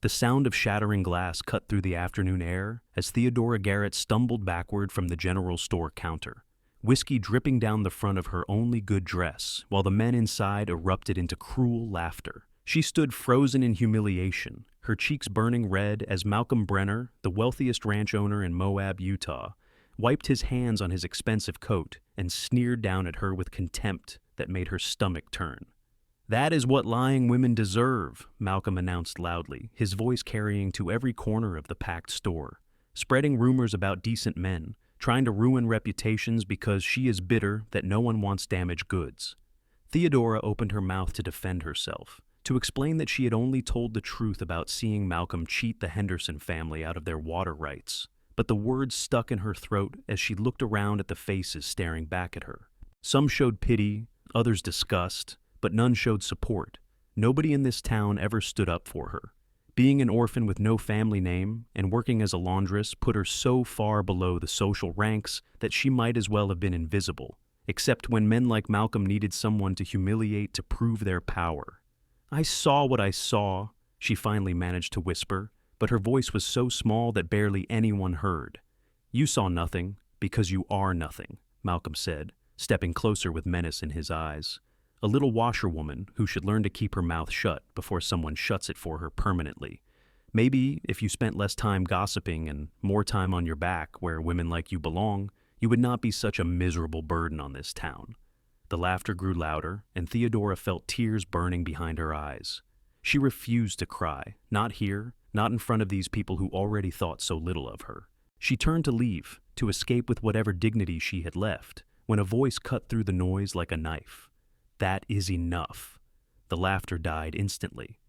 The sound of shattering glass cut through the afternoon air as Theodora Garrett stumbled backward from the general store counter, whiskey dripping down the front of her only good dress, while the men inside erupted into cruel laughter. She stood frozen in humiliation, her cheeks burning red as Malcolm Brenner, the wealthiest ranch owner in Moab, Utah, wiped his hands on his expensive coat and sneered down at her with contempt that made her stomach turn. "That is what lying women deserve," Malcolm announced loudly, his voice carrying to every corner of the packed store, spreading rumors about decent men, trying to ruin reputations because she is bitter that no one wants damaged goods. Theodora opened her mouth to defend herself, to explain that she had only told the truth about seeing Malcolm cheat the Henderson family out of their water rights, but the words stuck in her throat as she looked around at the faces staring back at her. Some showed pity, others disgust, but none showed support. Nobody in this town ever stood up for her. Being an orphan with no family name and working as a laundress put her so far below the social ranks that she might as well have been invisible, except when men like Malcolm needed someone to humiliate to prove their power. "I saw what I saw," she finally managed to whisper, but her voice was so small that barely anyone heard. "You saw nothing because you are nothing," Malcolm said, stepping closer with menace in his eyes. A little washerwoman who should learn to keep her mouth shut before someone shuts it for her permanently. Maybe if you spent less time gossiping and more time on your back where women like you belong, you would not be such a miserable burden on this town. The laughter grew louder, and Theodora felt tears burning behind her eyes. She refused to cry, not here, not in front of these people who already thought so little of her. She turned to leave, to escape with whatever dignity she had left, when a voice cut through the noise like a knife. "That is enough." The laughter died instantly.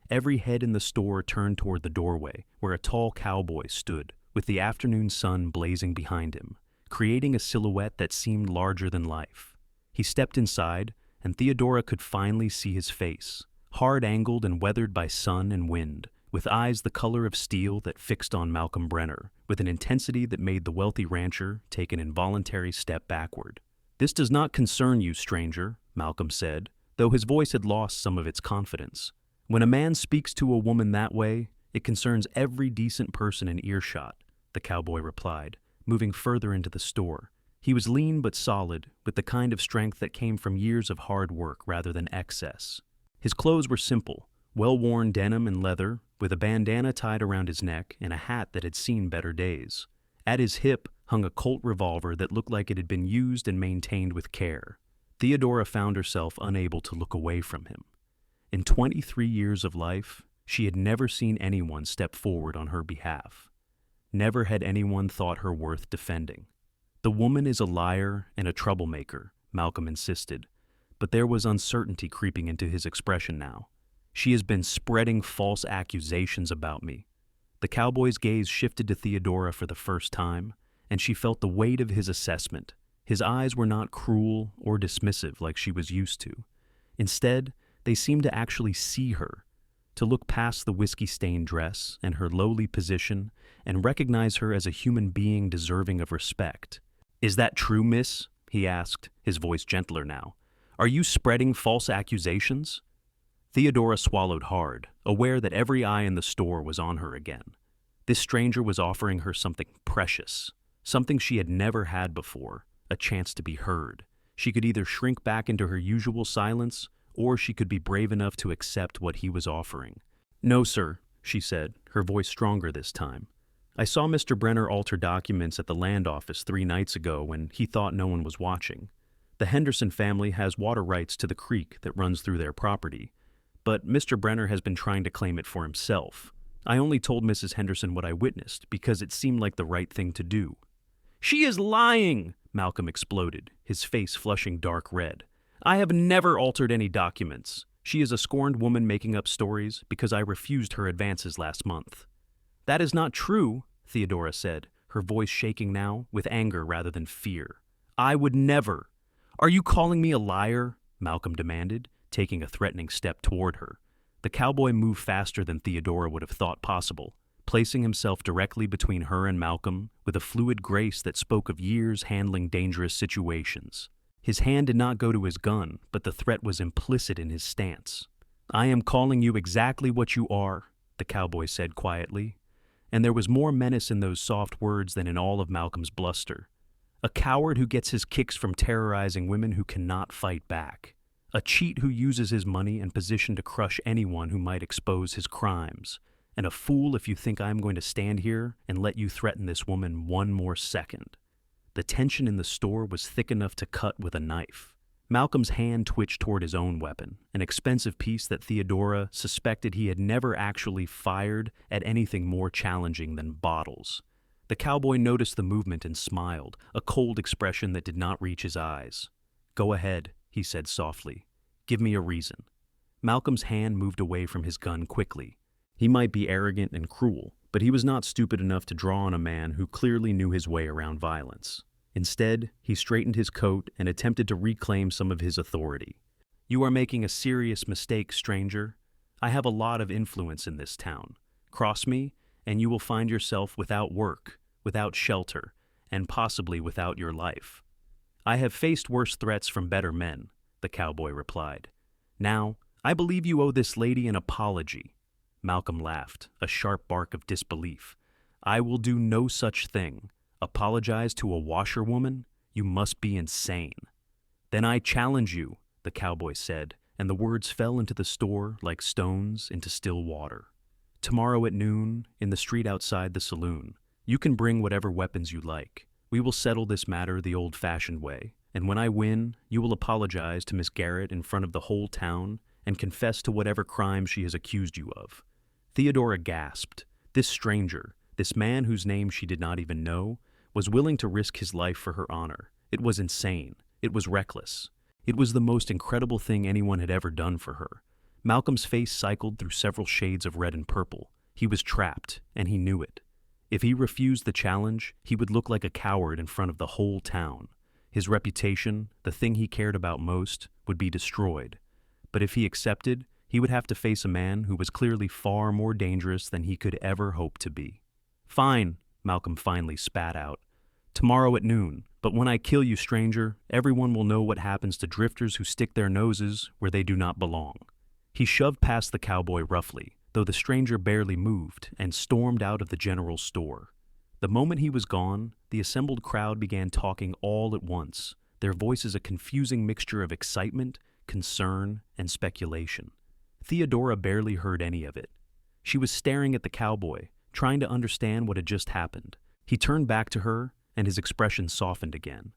Every head in the store turned toward the doorway, where a tall cowboy stood, with the afternoon sun blazing behind him, creating a silhouette that seemed larger than life. He stepped inside, and Theodora could finally see his face, hard-angled and weathered by sun and wind, with eyes the color of steel that fixed on Malcolm Brenner, with an intensity that made the wealthy rancher take an involuntary step backward. "This does not concern you, stranger," Malcolm said, though his voice had lost some of its confidence. "When a man speaks to a woman that way, it concerns every decent person in earshot," the cowboy replied, moving further into the store. He was lean but solid, with the kind of strength that came from years of hard work rather than excess. His clothes were simple, well-worn denim and leather, with a bandana tied around his neck and a hat that had seen better days. At his hip hung a Colt revolver that looked like it had been used and maintained with care. Theodora found herself unable to look away from him. In 23 years of life, she had never seen anyone step forward on her behalf. Never had anyone thought her worth defending. "The woman is a liar and a troublemaker," Malcolm insisted, but there was uncertainty creeping into his expression now. "She has been spreading false accusations about me." The cowboy's gaze shifted to Theodora for the first time, and she felt the weight of his assessment. His eyes were not cruel or dismissive like she was used to. Instead, they seemed to actually see her, to look past the whiskey-stained dress and her lowly position and recognize her as a human being deserving of respect. "Is that true, miss?" he asked, his voice gentler now. "Are you spreading false accusations?" Theodora swallowed hard, aware that every eye in the store was on her again. This stranger was offering her something precious, something she had never had before, a chance to be heard. She could either shrink back into her usual silence, or she could be brave enough to accept what he was offering. "No, sir," she said, her voice stronger this time. "I saw Mr. Brenner alter documents at the land office 3 nights ago when he thought no one was watching. The Henderson family has water rights to the creek that runs through their property, but Mr. Brenner has been trying to claim it for himself. I only told Mrs. Henderson what I witnessed because it seemed like the right thing to do." "She is lying!" Malcolm exploded, his face flushing dark red. "I have never altered any documents. She is a scorned woman making up stories because I refused her advances last month." "That is not true," Theodora said, her voice shaking now with anger rather than fear. "I would never." "Are you calling me a liar?" Malcolm demanded, taking a threatening step toward her. The cowboy moved faster than Theodora would have thought possible, placing himself directly between her and Malcolm with a fluid grace that spoke of years handling dangerous situations. His hand did not go to his gun, but the threat was implicit in his stance. "I am calling you exactly what you are, the cowboy said quietly, and there was more menace in those soft words than in all of Malcolm's bluster. A coward who gets his kicks from terrorizing women who cannot fight back. A cheat who uses his money and position to crush anyone who might expose his crimes. And a fool if you think I'm going to stand here and let you threaten this woman one more second. The tension in the store was thick enough to cut with a knife. Malcolm's hand twitched toward his own weapon, an expensive piece that Theodora suspected he had never actually fired at anything more challenging than bottles. The cowboy noticed the movement and smiled, a cold expression that did not reach his eyes. "Go ahead," he said softly. "Give me a reason." Malcolm's hand moved away from his gun quickly. He might be arrogant and cruel, but he was not stupid enough to draw on a man who clearly knew his way around violence. Instead, he straightened his coat and attempted to reclaim some of his authority. "You are making a serious mistake, stranger. I have a lot of influence in this town. Cross me, and you will find yourself without work, without shelter, and possibly without your life." "I have faced worse threats from better men," the cowboy replied. "Now, I believe you owe this lady an apology." Malcolm laughed, a sharp bark of disbelief. "I will do no such thing. Apologize to a washerwoman? You must be insane." "Then I challenge you," the cowboy said, and the words fell into the store like stones into still water. "Tomorrow at noon, in the street outside the saloon, you can bring whatever weapons you like. We will settle this matter the old-fashioned way, and when I win, you will apologize to Miss Garrett in front of the whole town and confess to whatever crime she has accused you of." Theodora gasped. This stranger, this man whose name she did not even know, was willing to risk his life for her honor. It was insane. It was reckless. It was the most incredible thing anyone had ever done for her. Malcolm's face cycled through several shades of red and purple. He was trapped, and he knew it. If he refused the challenge, he would look like a coward in front of the whole town. His reputation, the thing he cared about most, would be destroyed. But if he accepted, he would have to face a man who was clearly far more dangerous than he could ever hope to be. "Fine," Malcolm finally spat out. "Tomorrow at noon. But when I kill you, stranger, everyone will know what happens to drifters who stick their noses where they do not belong." He shoved past the cowboy roughly, though the stranger barely moved, and stormed out of the general store. The moment he was gone, the assembled crowd began talking all at once, their voices a confusing mixture of excitement, concern, and speculation. Theodora barely heard any of it. She was staring at the cowboy, trying to understand what had just happened. He turned back to her, and his expression softened again.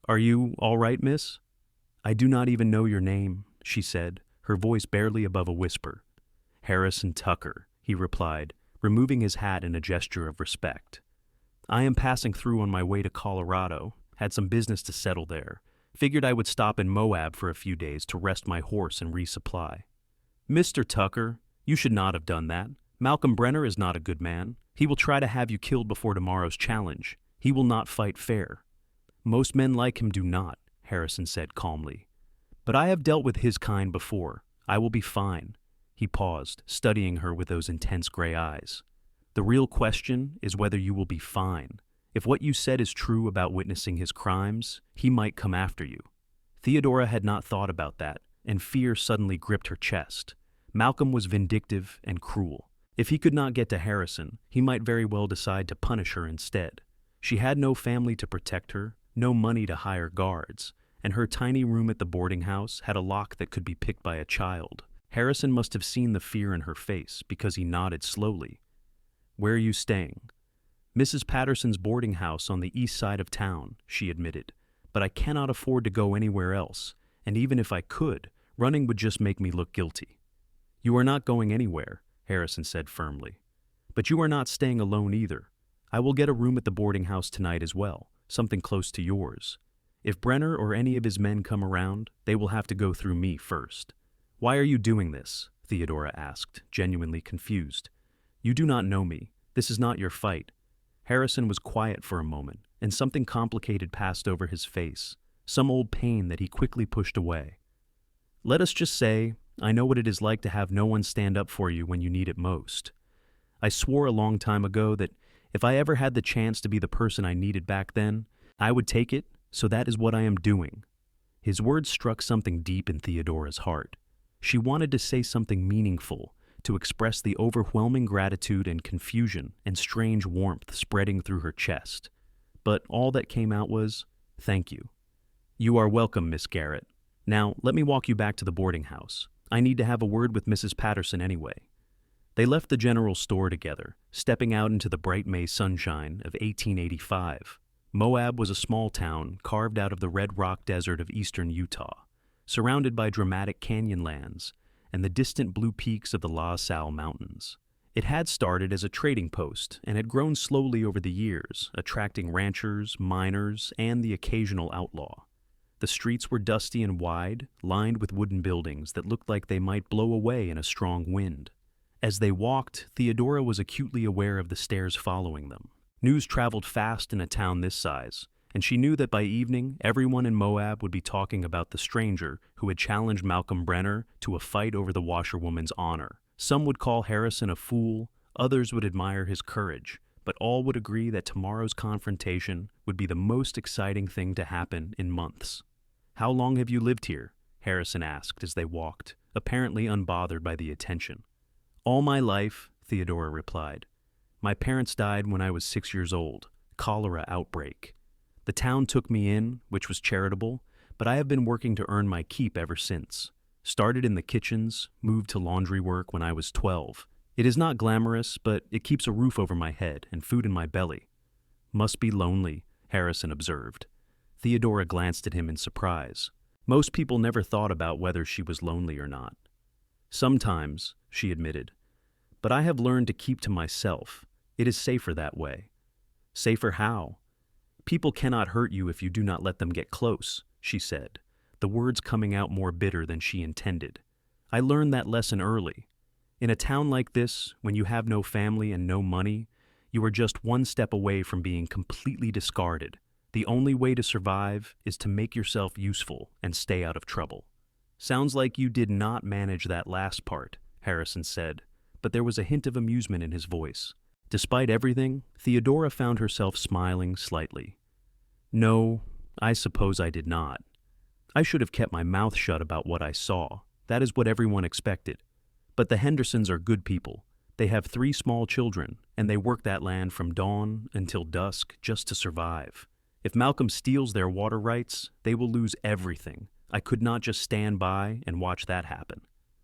"Are you all right, miss?" "I do not even know your name," she said, her voice barely above a whisper. "Harrison Tucker," he replied, removing his hat in a gesture of respect. "I am passing through on my way to Colorado, had some business to settle there. Figured I would stop in Moab for a few days to rest my horse and resupply." "Mr. Tucker, you should not have done that. Malcolm Brenner is not a good man. He will try to have you killed before tomorrow's challenge. He will not fight fair." "Most men like him do not," Harrison said calmly. "But I have dealt with his kind before. I will be fine." He paused, studying her with those intense gray eyes. "The real question is whether you will be fine. If what you said is true about witnessing his crimes, he might come after you." Theodora had not thought about that, and fear suddenly gripped her chest. Malcolm was vindictive and cruel. If he could not get to Harrison, he might very well decide to punish her instead. She had no family to protect her, no money to hire guards, and her tiny room at the boarding house had a lock that could be picked by a child. Harrison must have seen the fear in her face because he nodded slowly. "Where are you staying?" "Mrs. Patterson's boarding house on the east side of town," she admitted. "But I cannot afford to go anywhere else, and even if I could, running would just make me look guilty." "You are not going anywhere," Harrison said firmly. "But you are not staying alone either. I will get a room at the boarding house tonight as well, something close to yours. If Brenner or any of his men come around, they will have to go through me first." "Why are you doing this?" Theodora asked, genuinely confused. "You do not know me. This is not your fight." Harrison was quiet for a moment, and something complicated passed over his face, some old pain that he quickly pushed away. "Let us just say, I know what it is like to have no one stand up for you when you need it most. I swore a long time ago that if I ever had the chance to be the person I needed back then, I would take it, so that is what I am doing." His words struck something deep in Theodora's heart. She wanted to say something meaningful, to express the overwhelming gratitude and confusion and strange warmth spreading through her chest. But all that came out was, "Thank you." "You are welcome, Miss Garrett. Now, let me walk you back to the boarding house. I need to have a word with Mrs. Patterson anyway." They left the general store together, stepping out into the bright May sunshine of 1885. Moab was a small town carved out of the red rock desert of eastern Utah, surrounded by dramatic canyonlands and the distant blue peaks of the La Salle Mountains. It had started as a trading post and had grown slowly over the years, attracting ranchers, miners, and the occasional outlaw. The streets were dusty and wide, lined with wooden buildings that looked like they might blow away in a strong wind. As they walked, Theodora was acutely aware of the stares following them. News traveled fast in a town this size, and she knew that by evening, everyone in Moab would be talking about the stranger who had challenged Malcolm Brenner to a fight over the washerwoman's honor. Some would call Harrison a fool, others would admire his courage, but all would agree that tomorrow's confrontation would be the most exciting thing to happen in months. "How long have you lived here?" Harrison asked as they walked, apparently unbothered by the attention. "All my life," Theodora replied. "My parents died when I was 6 years old, cholera outbreak. The town took me in, which was charitable, but I have been working to earn my keep ever since. Started in the kitchens, moved to laundry work when I was 12. It is not glamorous, but it keeps a roof over my head and food in my belly." "Must be lonely," Harrison observed. Theodora glanced at him in surprise. Most people never thought about whether she was lonely or not. "Sometimes," she admitted. "But I have learned to keep to myself. It is safer that way." "Safer how?" "People cannot hurt you if you do not let them get close," she said, the words coming out more bitter than she intended. "I learned that lesson early. In a town like this, when you have no family and no money, you are just one step away from being completely discarded. The only way to survive is to make yourself useful and stay out of trouble." "Sounds like you did not manage that last part," Harrison said, but there was a hint of amusement in his voice. Despite everything, Theodora found herself smiling slightly. "No, I suppose I did not. I should have kept my mouth shut about what I saw. That is what everyone expected. But the Hendersons are good people. They have 3 small children, and they work that land from dawn until dusk just to survive. If Malcolm steals their water rights, they will lose everything. I could not just stand by and watch that happen."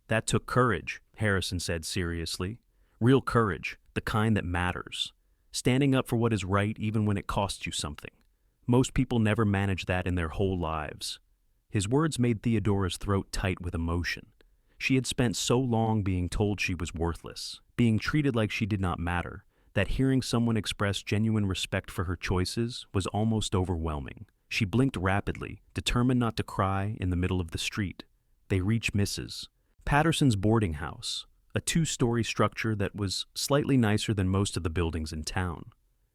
"That took courage," Harrison said seriously. "Real courage, the kind that matters. Standing up for what is right even when it costs you something. Most people never manage that in their whole lives." His words made Theodora's throat tight with emotion. She had spent so long being told she was worthless, being treated like she did not matter, that hearing someone express genuine respect for her choices was almost overwhelming. She blinked rapidly, determined not to cry in the middle of the street. They reached Mrs. Patterson's boarding house, a 2-story structure that was slightly nicer than most of the buildings in town.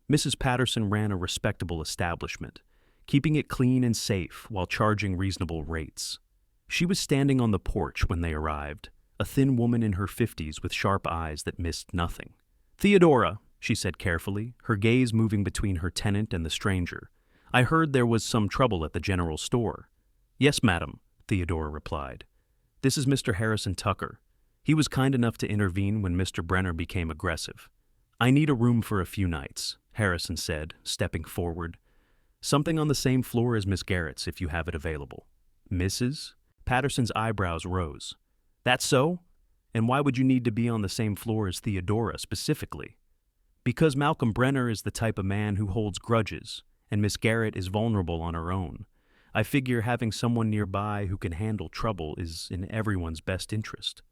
Mrs. Patterson ran a respectable establishment, keeping it clean and safe while charging reasonable rates. She was standing on the porch when they arrived, a thin woman in her 50s with sharp eyes that missed nothing. "Theodora," she said carefully, her gaze moving between her tenant and the stranger. "I heard there was some trouble at the general store." "Yes, madam," Theodora replied. "This is Mr. Harrison Tucker. He was kind enough to intervene when Mr. Brenner became aggressive." "I need a room for a few nights," Harrison said, stepping forward. "Something on the same floor as Miss Garrett's, if you have it available." "Mrs.?" Patterson's eyebrows rose. "That's so? And why would you need to be on the same floor as Theodora specifically?" "Because Malcolm Brenner is the type of man who holds grudges, and Miss Garrett is vulnerable on her own. I figure having someone nearby who can handle trouble is in everyone's best interest."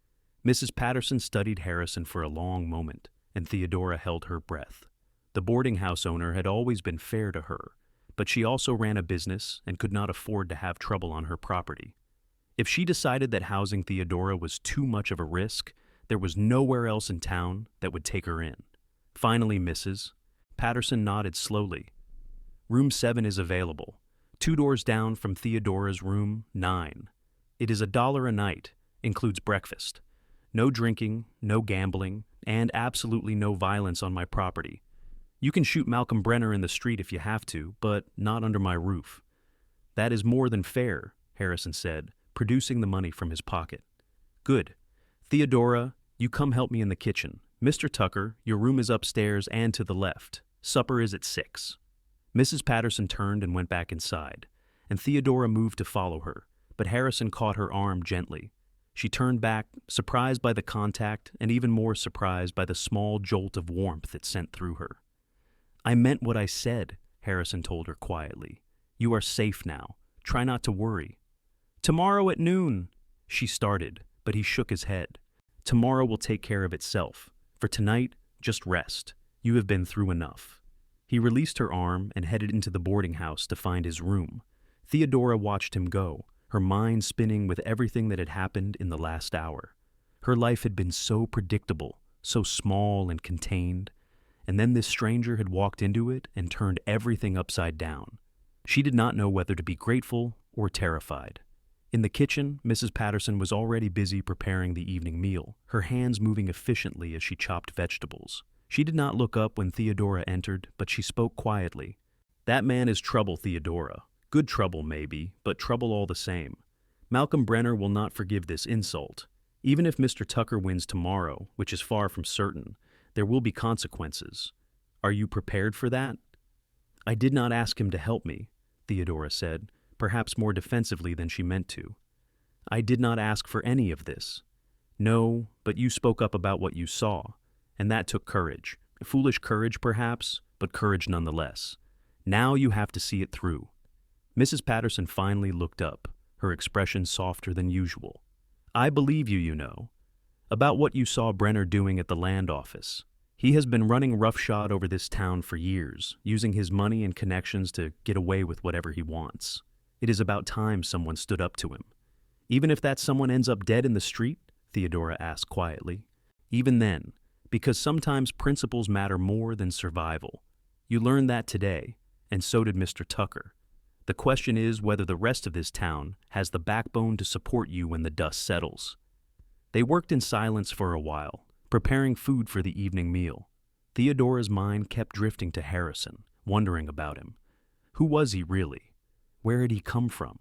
Mrs. Patterson studied Harrison for a long moment, and Theodora held her breath. The boarding house owner had always been fair to her, but she also ran a business and could not afford to have trouble on her property. If she decided that housing Theodora was too much of a risk, there was nowhere else in town that would take her in. Finally, Mrs. Patterson nodded slowly. "Room 7 is available, 2 doors down from Theodora's room 9. It is $1 a night, includes breakfast. No drinking, no gambling, and absolutely no violence on my property. You can shoot Malcolm Brenner in the street if you have to, but not under my roof." "That is more than fair," Harrison said, producing the money from his pocket. "Good. Theodora, You come help me in the kitchen. Mr. Tucker, your room is upstairs and to the left. Supper is at 6. Mrs. Patterson turned and went back inside, and Theodora moved to follow her, but Harrison caught her arm gently. She turned back, surprised by the contact and even more surprised by the small jolt of warmth it sent through her. I meant what I said, Harrison told her quietly. You are safe now. Try not to worry. Tomorrow at noon, she started, but he shook his head. Tomorrow will take care of itself. For tonight, just rest. You have been through enough. He released her arm and headed into the boarding house to find his room. Theodora watched him go, her mind spinning with everything that had happened in the last hour. Her life had been so predictable, so small and contained, and then this stranger had walked into it and turned everything upside down. She did not know whether to be grateful or terrified. In the kitchen, Mrs. Patterson was already busy preparing the evening meal, her hands moving efficiently as she chopped vegetables. She did not look up when Theodora entered, but she spoke quietly. That man is trouble, Theodora. Good trouble, maybe, but trouble all the same. Malcolm Brenner will not forgive this insult. Even if Mr. Tucker wins tomorrow, which is far from certain, there will be consequences. Are you prepared for that? I did not ask him to help me, Theodora said, perhaps more defensively than she meant to. I did not ask for any of this. No, but you spoke up about what you saw, and that took courage. Foolish courage, perhaps, but courage nonetheless. Now you have to see it through. Mrs. Patterson finally looked up, her expression softer than usual. I believe you, you know. About what you saw Brenner doing at the land office. He has been running roughshod over this town for years, using his money and connections to get away with whatever he wants. It is about time someone stood up to him. Even if that someone ends up dead in the street? Theodora asked quietly. Even then, because sometimes principles matter more than survival. You learned that today, and so did Mr. Tucker. The question is whether the rest of this town has the backbone to support you when the dust settles. They worked in silence for a while, preparing food for the evening meal. Theodora's mind kept drifting to Harrison, wondering about him. Who was he really? Where had he come from?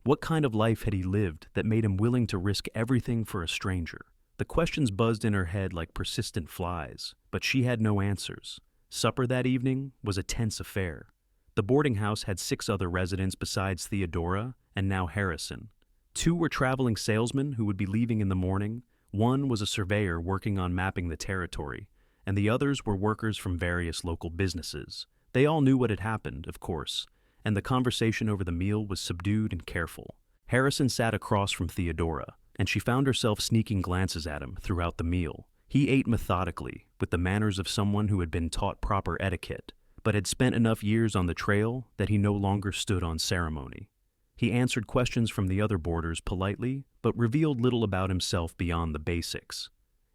What kind of life had he lived that made him willing to risk everything for a stranger? The questions buzzed in her head like persistent flies, but she had no answers. Supper that evening was a tense affair. The boarding house had 6 other residents besides Theodora and now Harrison. 2 were traveling salesmen who would be leaving in the morning, 1 was a surveyor working on mapping the territory, and the others were workers from various local businesses. They all knew what had happened, of course, and the conversation over the meal was subdued and careful. Harrison sat across from Theodora, and she found herself sneaking glances at him throughout the meal. He ate methodically, with the manners of someone who had been taught proper etiquette, but had spent enough years on the trail that he no longer stood on ceremony. He answered questions from the other boarders politely, but revealed little about himself beyond the basics.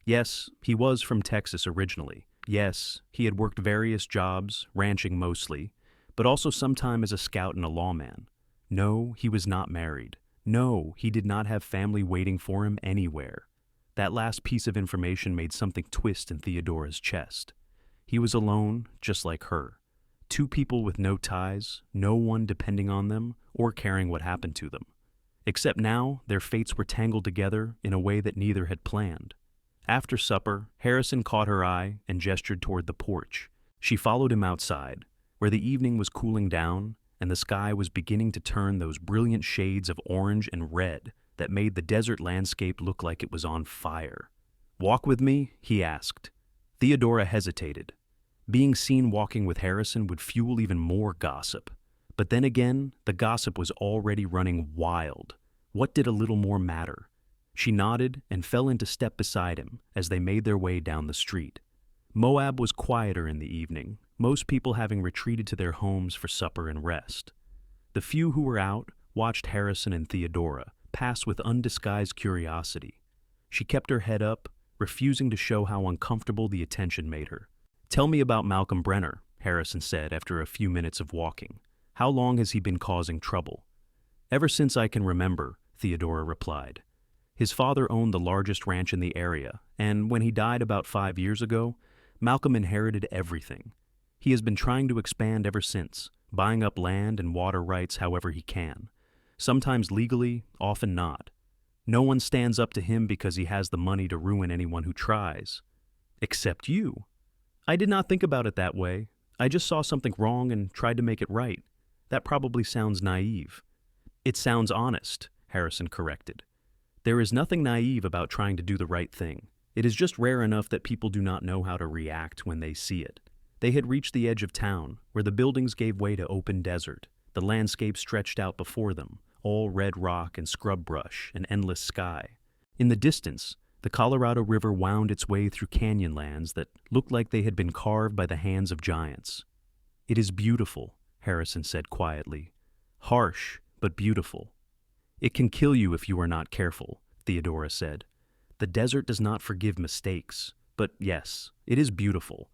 Yes, he was from Texas originally. Yes, he had worked various jobs, ranching mostly, but also sometime as a scout and a lawman. No, he was not married. No, he did not have family waiting for him anywhere. That last piece of information made something twist in Theodora's chest. He was alone, just like her. 2 people with no ties, no one depending on them or caring what happened to them. Except now, their fates were tangled together in a way that neither had planned. After supper, Harrison caught her eye and gestured toward the porch. She followed him outside, where the evening was cooling down and the sky was beginning to turn those brilliant shades of orange and red that made the desert landscape look like it was on fire. Walk with me? He asked. Theodora hesitated. Being seen walking with Harrison would fuel even more gossip. But then again, the gossip was already running wild. What did a little more matter? She nodded and fell into step beside him as they made their way down the street. Moab was quieter in the evening, most people having retreated to their homes for supper and rest. The few who were out watched Harrison and Theodora pass with undisguised curiosity. She kept her head up, refusing to show how uncomfortable the attention made her. Tell me about Malcolm Brenner, Harrison said after a few minutes of walking. How long has he been causing trouble? Ever since I can remember, Theodora replied. His father owned the largest ranch in the area, and when he died about 5 years ago, Malcolm inherited everything. He has been trying to expand ever since, buying up land and water rights however he can. Sometimes legally, often not. No one stands up to him because he has the money to ruin anyone who tries. Except you. I did not think about it that way. I just saw something wrong and tried to make it right. That probably sounds naive. It sounds honest, Harrison corrected. There is nothing naive about trying to do the right thing. It is just rare enough that people do not know how to react when they see it. They had reached the edge of town, where the buildings gave way to open desert. The landscape stretched out before them, all red rock and scrub brush and endless sky. In the distance, the Colorado River wound its way through canyon lands that looked like they had been carved by the hands of giants. It is beautiful, Harrison said quietly. Harsh, but beautiful. It can kill you if you are not careful, Theodora said. The desert does not forgive mistakes, but yes, it is beautiful.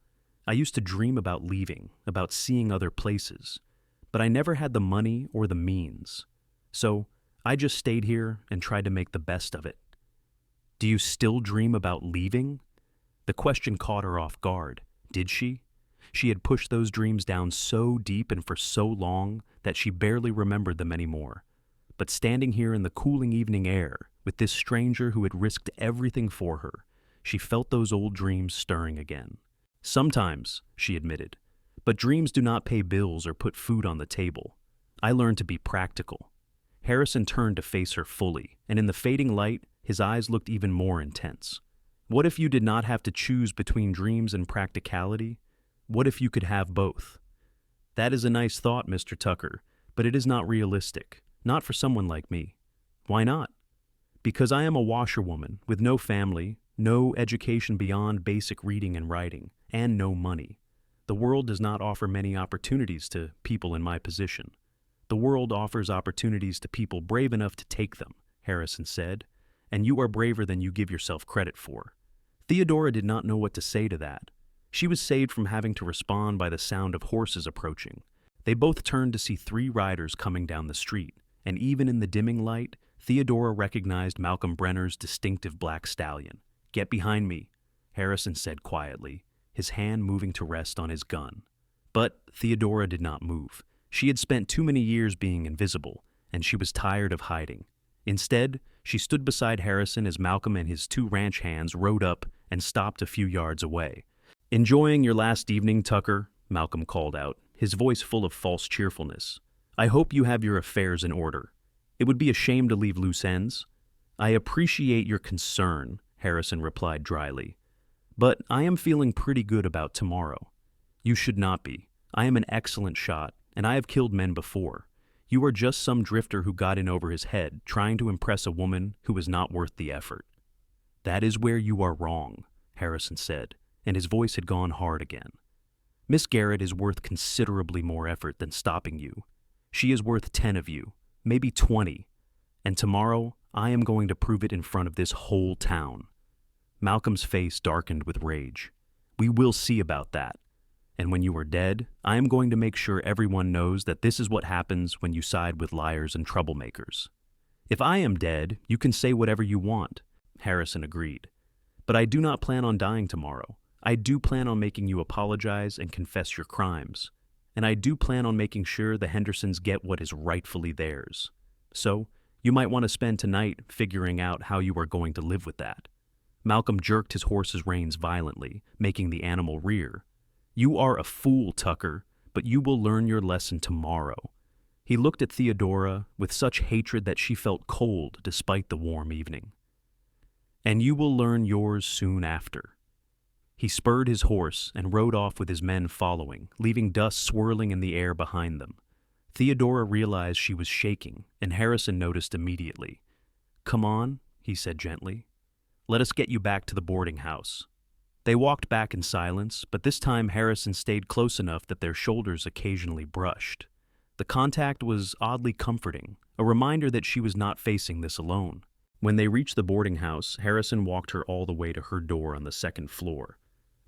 I used to dream about leaving, about seeing other places, but I never had the money or the means. So I just stayed here and tried to make the best of it. Do you still dream about leaving? The question caught her off guard. Did she? She had pushed those dreams down so deep and for so long that she barely remembered them anymore. But standing here in the cooling evening air, with this stranger who had risked everything for her, she felt those old dreams stirring again. Sometimes, she admitted, but dreams do not pay bills or put food on the table. I learned to be practical. Harrison turned to face her fully, and in the fading light, his eyes looked even more intense. What if you did not have to choose between dreams and practicality? What if you could have both? That is a nice thought, Mr. Tucker, but it is not realistic. Not for someone like me. Why not? Because I am a washerwoman with no family, no education beyond basic reading and writing, and no money. The world does not offer many opportunities to people in my position. The world offers opportunities to people brave enough to take them, Harrison said, and you are braver than you give yourself credit for. Theodora did not know what to say to that. She was saved from having to respond by the sound of horses approaching. They both turned to see 3 riders coming down the street, and even in the dimming light, Theodora recognized Malcolm Brenner's distinctive black stallion. Get behind me, Harrison said quietly, his hand moving to rest on his gun. But Theodora did not move. She had spent too many years being invisible, and she was tired of hiding. Instead, she stood beside Harrison as Malcolm and his 2 ranch hands rode up and stopped a few yards away. Enjoying your last evening, Tucker? Malcolm called out, his voice full of false cheerfulness. I hope you have your affairs in order. It would be a shame to leave loose ends. I appreciate your concern, Harrison replied dryly. But I am feeling pretty good about tomorrow. You should not be. I am an excellent shot, and I have killed men before. You are just some drifter who got in over his head, trying to impress a woman who is not worth the effort. That is where you are wrong, Harrison said, and his voice had gone hard again. Miss Garrett is worth considerably more effort than stopping you. She is worth 10 of you, maybe 20, and tomorrow I am going to prove it in front of this whole town. Malcolm's face darkened with rage. We will see about that. And when you are dead, I am going to make sure everyone knows that this is what happens when you side with liars and troublemakers. If I am dead, you can say whatever you want, Harrison agreed. But I do not plan on dying tomorrow. I do plan on making you apologize and confess your crimes. And I do plan on making sure the Hendersons get what is rightfully theirs. So, you might want to spend tonight figuring out how you are going to live with that. Malcolm jerked his horse's reins violently, making the animal rear. You are a fool, Tucker, but you will learn your lesson tomorrow. He looked at Theodora with such hatred that she felt cold despite the warm evening. And you will learn yours soon after. He spurred his horse and rode off with his men following, leaving dust swirling in the air behind them. Theodora realized she was shaking, and Harrison noticed immediately. Come on, he said gently. Let us get you back to the boarding house. They walked back in silence, but this time Harrison stayed close enough that their shoulders occasionally brushed. The contact was oddly comforting, a reminder that she was not facing this alone. When they reached the boarding house, Harrison walked her all the way to her door on the 2nd floor.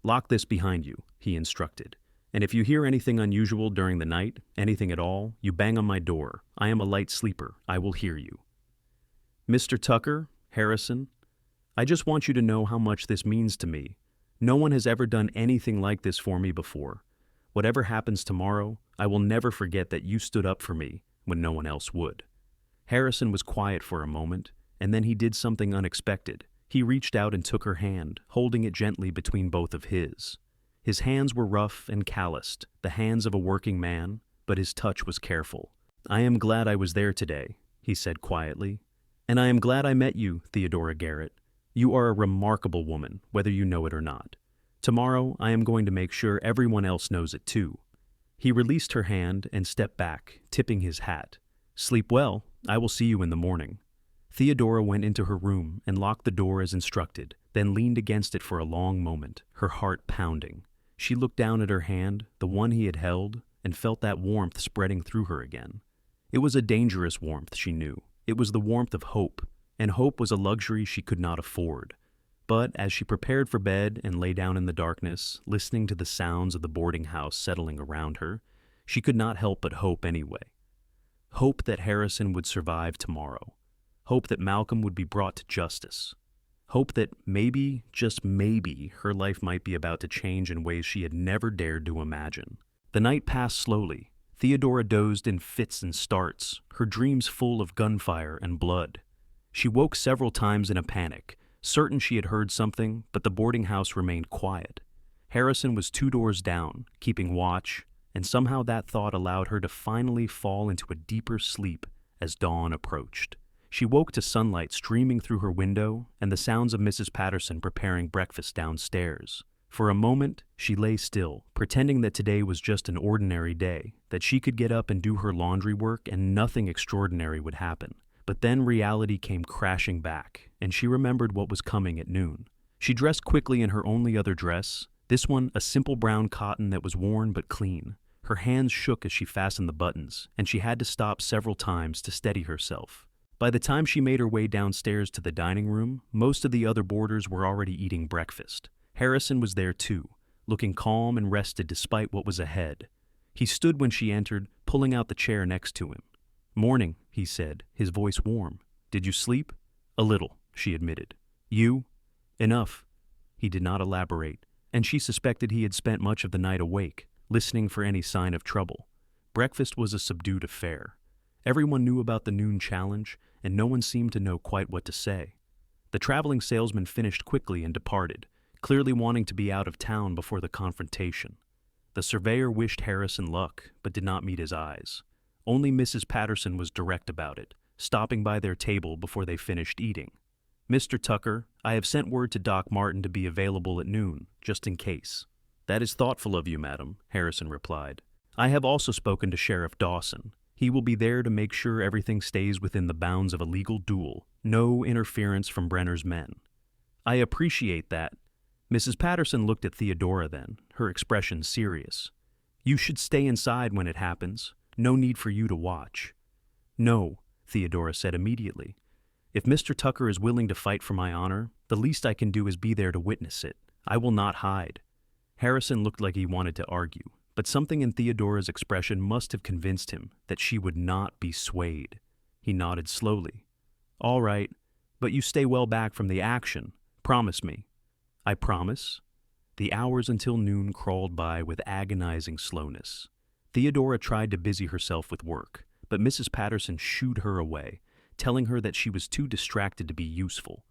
Lock this behind you, he instructed. And if you hear anything unusual during the night, anything at all, you bang on my door. I am a light sleeper. I will hear you. Mr. Tucker, Harrison, I just want you to know how much this means to me. No one has ever done anything like this for me before. Whatever happens tomorrow, I will never forget that you stood up for me when no one else would. Harrison was quiet for a moment, and then he did something unexpected. He reached out and took her hand, holding it gently between both of his. His hands were rough and calloused, the hands of a working man, but his touch was careful. "I am glad I was there today," he said quietly. "And I am glad I met you, Theodora Garrett. You are a remarkable woman, whether you know it or not. Tomorrow, I am going to make sure everyone else knows it too." He released her hand and stepped back, tipping his hat. "Sleep well. I will see you in the morning." Theodora went into her room and locked the door as instructed, then leaned against it for a long moment, her heart pounding. She looked down at her hand, the one he had held, and felt that warmth spreading through her again. It was a dangerous warmth, she knew. It was the warmth of hope, and hope was a luxury she could not afford. But as she prepared for bed and lay down in the darkness, listening to the sounds of the boarding house settling around her, she could not help but hope anyway. Hope that Harrison would survive tomorrow. Hope that Malcolm would be brought to justice. Hope that maybe, just maybe, her life might be about to change in ways she had never dared to imagine. The night passed slowly. Theodora dozed in fits and starts, her dreams full of gunfire and blood. She woke several times in a panic, certain she had heard something, but the boarding house remained quiet. Harrison was 2 doors down, keeping watch, and somehow that thought allowed her to finally fall into a deeper sleep as dawn approached. She woke to sunlight streaming through her window and the sounds of Mrs. Patterson preparing breakfast downstairs. For a moment, she lay still, pretending that today was just an ordinary day, that she could get up and do her laundry work and nothing extraordinary would happen. But then reality came crashing back, and she remembered what was coming at noon. She dressed quickly in her only other dress, this one a simple brown cotton that was worn but clean. Her hands shook as she fastened the buttons, and she had to stop several times to steady herself. By the time she made her way downstairs to the dining room, most of the other boarders were already eating breakfast. Harrison was there too, looking calm and rested despite what was ahead. He stood when she entered, pulling out the chair next to him. "Morning," he said, his voice warm. "Did you sleep?" "A little," she admitted. "You?" "Enough." He did not elaborate, and she suspected he had spent much of the night awake, listening for any sign of trouble. Breakfast was a subdued affair. Everyone knew about the noon challenge, and no one seemed to know quite what to say. The traveling salesman finished quickly and departed, clearly wanting to be out of town before the confrontation. The surveyor wished Harrison luck, but did not meet his eyes. Only Mrs. Patterson was direct about it, stopping by their table before they finished eating. "Mr. Tucker, I have sent word to Doc Martin to be available at noon, just in case." "That is thoughtful of you, madam," Harrison replied. "I have also spoken to Sheriff Dawson. He will be there to make sure everything stays within the bounds of a legal duel, no interference from Brenner's men." "I appreciate that." Mrs. Patterson looked at Theodora then, her expression serious. "You should stay inside when it happens. No need for you to watch." "No," Theodora said immediately. "If Mr. Tucker is willing to fight for my honor, the least I can do is be there to witness it. I will not hide." Harrison looked like he wanted to argue, but something in Theodora's expression must have convinced him that she would not be swayed. He nodded slowly. "All right, but you stay well back from the action. Promise me." "I promise." The hours until noon crawled by with agonizing slowness. Theodora tried to busy herself with work, but Mrs. Patterson shooed her away, telling her that she was too distracted to be useful.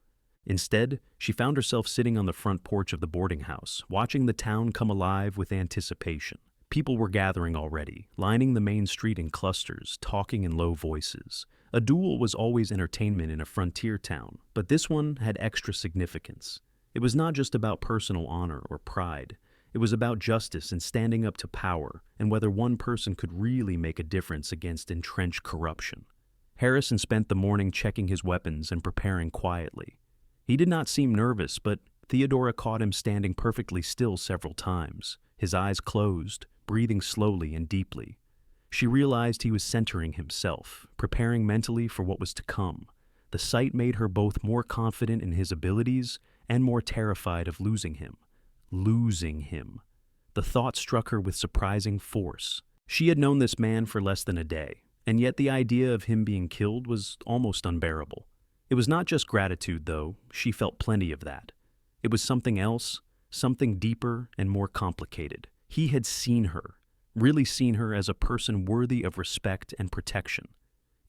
Instead, she found herself sitting on the front porch of the boarding house, watching the town come alive with anticipation. People were gathering already, lining the main street in clusters, talking in low voices. A duel was always entertainment in a frontier town, but this one had extra significance. It was not just about personal honor or pride. It was about justice and standing up to power, and whether one person could really make a difference against entrenched corruption. Harrison spent the morning checking his weapons and preparing quietly. He did not seem nervous, but Theodora caught him standing perfectly still several times, his eyes closed, breathing slowly and deeply. She realized he was centering himself, preparing mentally for what was to come. The sight made her both more confident in his abilities and more terrified of losing him. Losing him. The thought struck her with surprising force. She had known this man for less than a day, and yet the idea of him being killed was almost unbearable. It was not just gratitude, though. She felt plenty of that. It was something else, something deeper and more complicated. He had seen her, really seen her as a person worthy of respect and protection.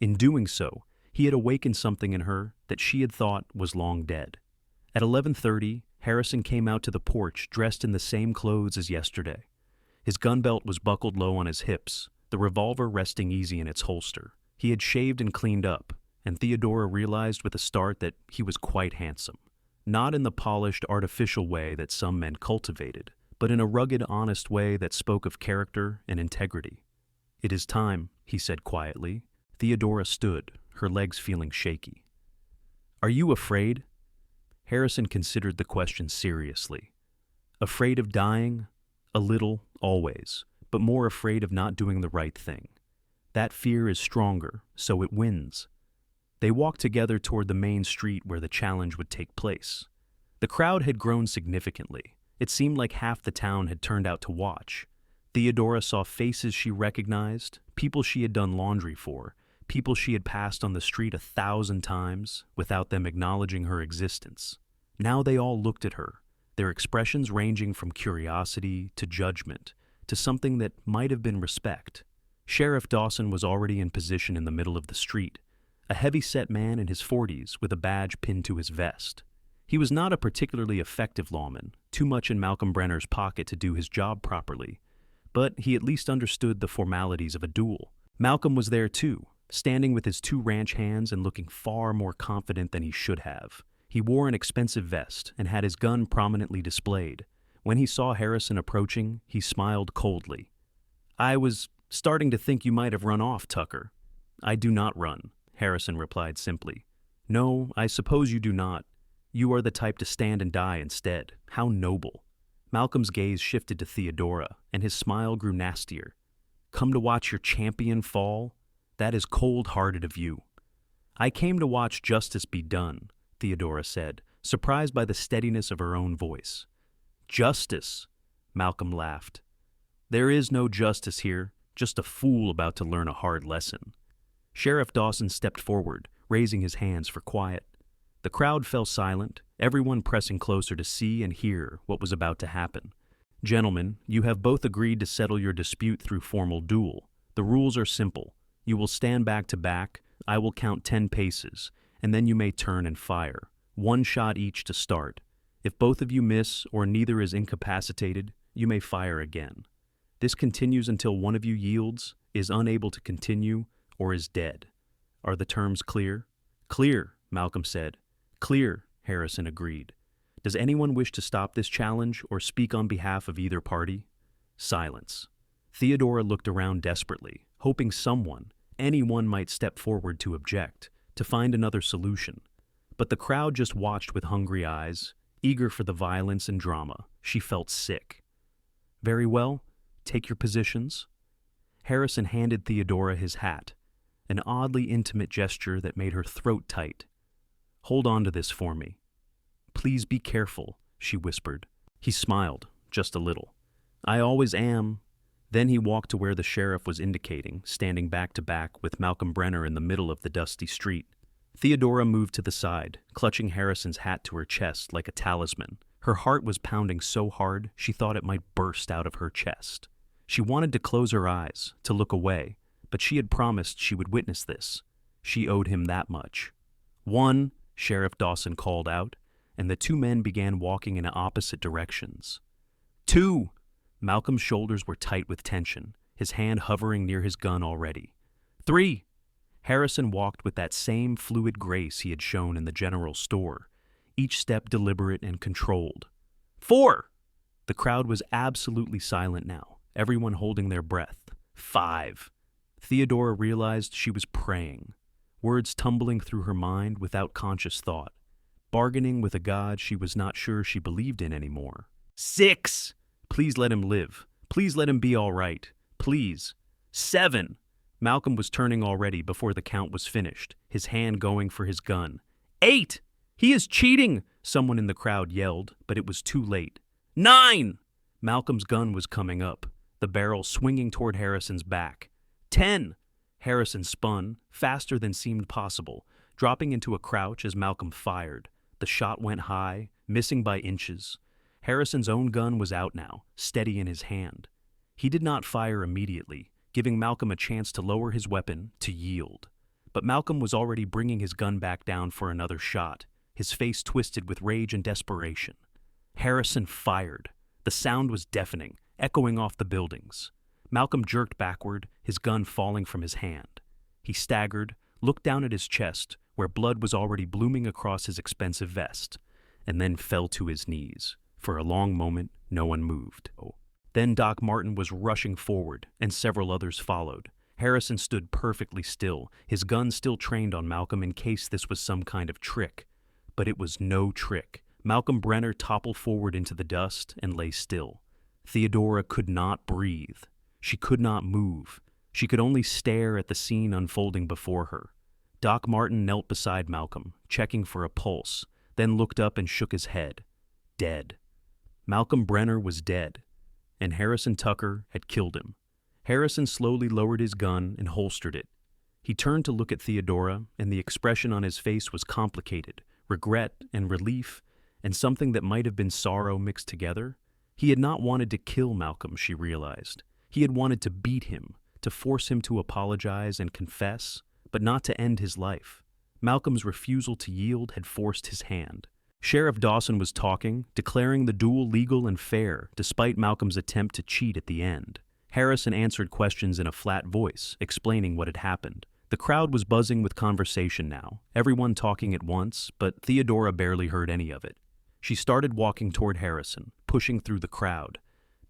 In doing so, He had awakened something in her that she had thought was long dead. At 11:30, Harrison came out to the porch dressed in the same clothes as yesterday. His gun belt was buckled low on his hips, the revolver resting easy in its holster. He had shaved and cleaned up, and Theodora realized with a start that he was quite handsome. Not in the polished, artificial way that some men cultivated, but in a rugged, honest way that spoke of character and integrity. "It is time," he said quietly. Theodora stood, her legs feeling shaky. "Are you afraid?" Harrison considered the question seriously. "Afraid of dying? A little, always, but more afraid of not doing the right thing. That fear is stronger, so it wins." They walked together toward the main street where the challenge would take place. The crowd had grown significantly. It seemed like half the town had turned out to watch. Theodora saw faces she recognized, people she had done laundry for, people she had passed on the street 1,000 times without them acknowledging her existence. Now they all looked at her, their expressions ranging from curiosity to judgment to something that might have been respect. Sheriff Dawson was already in position in the middle of the street, a heavy-set man in his 40s with a badge pinned to his vest. He was not a particularly effective lawman, too much in Malcolm Brenner's pocket to do his job properly, but he at least understood the formalities of a duel. Malcolm was there too, standing with his 2 ranch hands and looking far more confident than he should have. He wore an expensive vest and had his gun prominently displayed. When he saw Harrison approaching, he smiled coldly. "I was starting to think you might have run off, Tucker." "I do not run," Harrison replied simply. "No, I suppose you do not. You are the type to stand and die instead. How noble." Malcolm's gaze shifted to Theodora, and his smile grew nastier. "Come to watch your champion fall? That is cold-hearted of you." "I came to watch justice be done," Theodora said, surprised by the steadiness of her own voice. "Justice?" Malcolm laughed. "There is no justice here, just a fool about to learn a hard lesson." Sheriff Dawson stepped forward, raising his hands for quiet. The crowd fell silent, everyone pressing closer to see and hear what was about to happen. "Gentlemen, you have both agreed to settle your dispute through formal duel. The rules are simple. You will stand back to back, I will count 10 paces, and then you may turn and fire. 1 shot each to start. If both of you miss or neither is incapacitated, you may fire again. This continues until one of you yields, is unable to continue, or is dead. Are the terms clear?" "Clear," Malcolm said. "Clear," Harrison agreed. "Does anyone wish to stop this challenge or speak on behalf of either party?" Silence. Theodora looked around desperately, hoping someone, anyone might step forward to object, to find another solution. But the crowd just watched with hungry eyes, eager for the violence and drama. She felt sick. "Very well, take your positions." Harrison handed Theodora his hat, an oddly intimate gesture that made her throat tight. "Hold on to this for me." "Please be careful," she whispered. He smiled, just a little. "I always am." Then he walked to where the sheriff was indicating, standing back to back with Malcolm Brenner in the middle of the dusty street. Theodora moved to the side, clutching Harrison's hat to her chest like a talisman. Her heart was pounding so hard she thought it might burst out of her chest. She wanted to close her eyes, to look away, but she had promised she would witness this. She owed him that much. "1," Sheriff Dawson called out, and the 2 men began walking in opposite directions. "2!" Malcolm's shoulders were tight with tension, his hand hovering near his gun already. "3!" Harrison walked with that same fluid grace he had shown in the general store, each step deliberate and controlled. 4! The crowd was absolutely silent now, everyone holding their breath. 5! Theodora realized she was praying, words tumbling through her mind without conscious thought, bargaining with a God she was not sure she believed in anymore. 6! Please let him live. Please let him be all right. Please. 7! Malcolm was turning already before the count was finished, his hand going for his gun. 8! He is cheating! Someone in the crowd yelled, but it was too late. 9! Malcolm's gun was coming up, the barrel swinging toward Harrison's back. 10! Harrison spun, faster than seemed possible, dropping into a crouch as Malcolm fired. The shot went high, missing by inches. Harrison's own gun was out now, steady in his hand. He did not fire immediately, giving Malcolm a chance to lower his weapon, to yield. but Malcolm was already bringing his gun back down for another shot, his face twisted with rage and desperation. Harrison fired. The sound was deafening, echoing off the buildings. Malcolm jerked backward, his gun falling from his hand. He staggered, looked down at his chest, where blood was already blooming across his expensive vest, and then fell to his knees. For a long moment, no one moved. Then Doc Martin was rushing forward, and several others followed. Harrison stood perfectly still, his gun still trained on Malcolm in case this was some kind of trick. But it was no trick. Malcolm Brenner toppled forward into the dust and lay still. Theodora could not breathe. She could not move. She could only stare at the scene unfolding before her. Doc Martin knelt beside Malcolm, checking for a pulse, then looked up and shook his head. Dead. Malcolm Brenner was dead, and Harrison Tucker had killed him. Harrison slowly lowered his gun and holstered it. He turned to look at Theodora, and the expression on his face was complicated, regret and relief, and something that might have been sorrow mixed together. He had not wanted to kill Malcolm, she realized. He had wanted to beat him, to force him to apologize and confess, but not to end his life. Malcolm's refusal to yield had forced his hand. Sheriff Dawson was talking, declaring the duel legal and fair, despite Malcolm's attempt to cheat at the end. Harrison answered questions in a flat voice, explaining what had happened. The crowd was buzzing with conversation now, everyone talking at once, but Theodora barely heard any of it. She started walking toward Harrison, pushing through the crowd.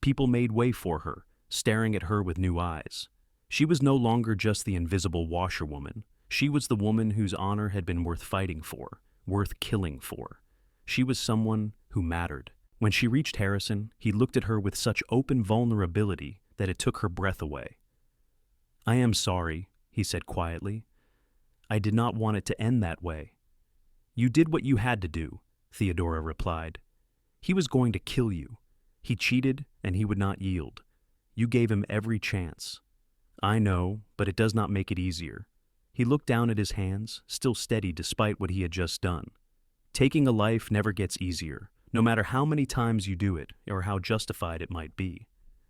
People made way for her, staring at her with new eyes. She was no longer just the invisible washerwoman. She was the woman whose honor had been worth fighting for, worth killing for. She was someone who mattered. When she reached Harrison, he looked at her with such open vulnerability that it took her breath away. "I am sorry," he said quietly. "I did not want it to end that way." "You did what you had to do," Theodora replied. "He was going to kill you. He cheated, and he would not yield. You gave him every chance." "I know, but it does not make it easier." He looked down at his hands, still steady despite what he had just done. "Taking a life never gets easier, no matter how many times you do it, or how justified it might be."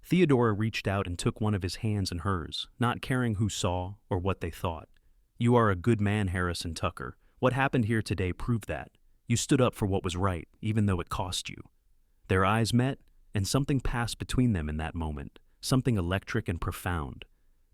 Theodora reached out and took one of his hands in hers, not caring who saw or what they thought. "You are a good man, Harrison Tucker. What happened here today proved that. You stood up for what was right, even though it cost you." Their eyes met, and something passed between them in that moment, something electric and profound.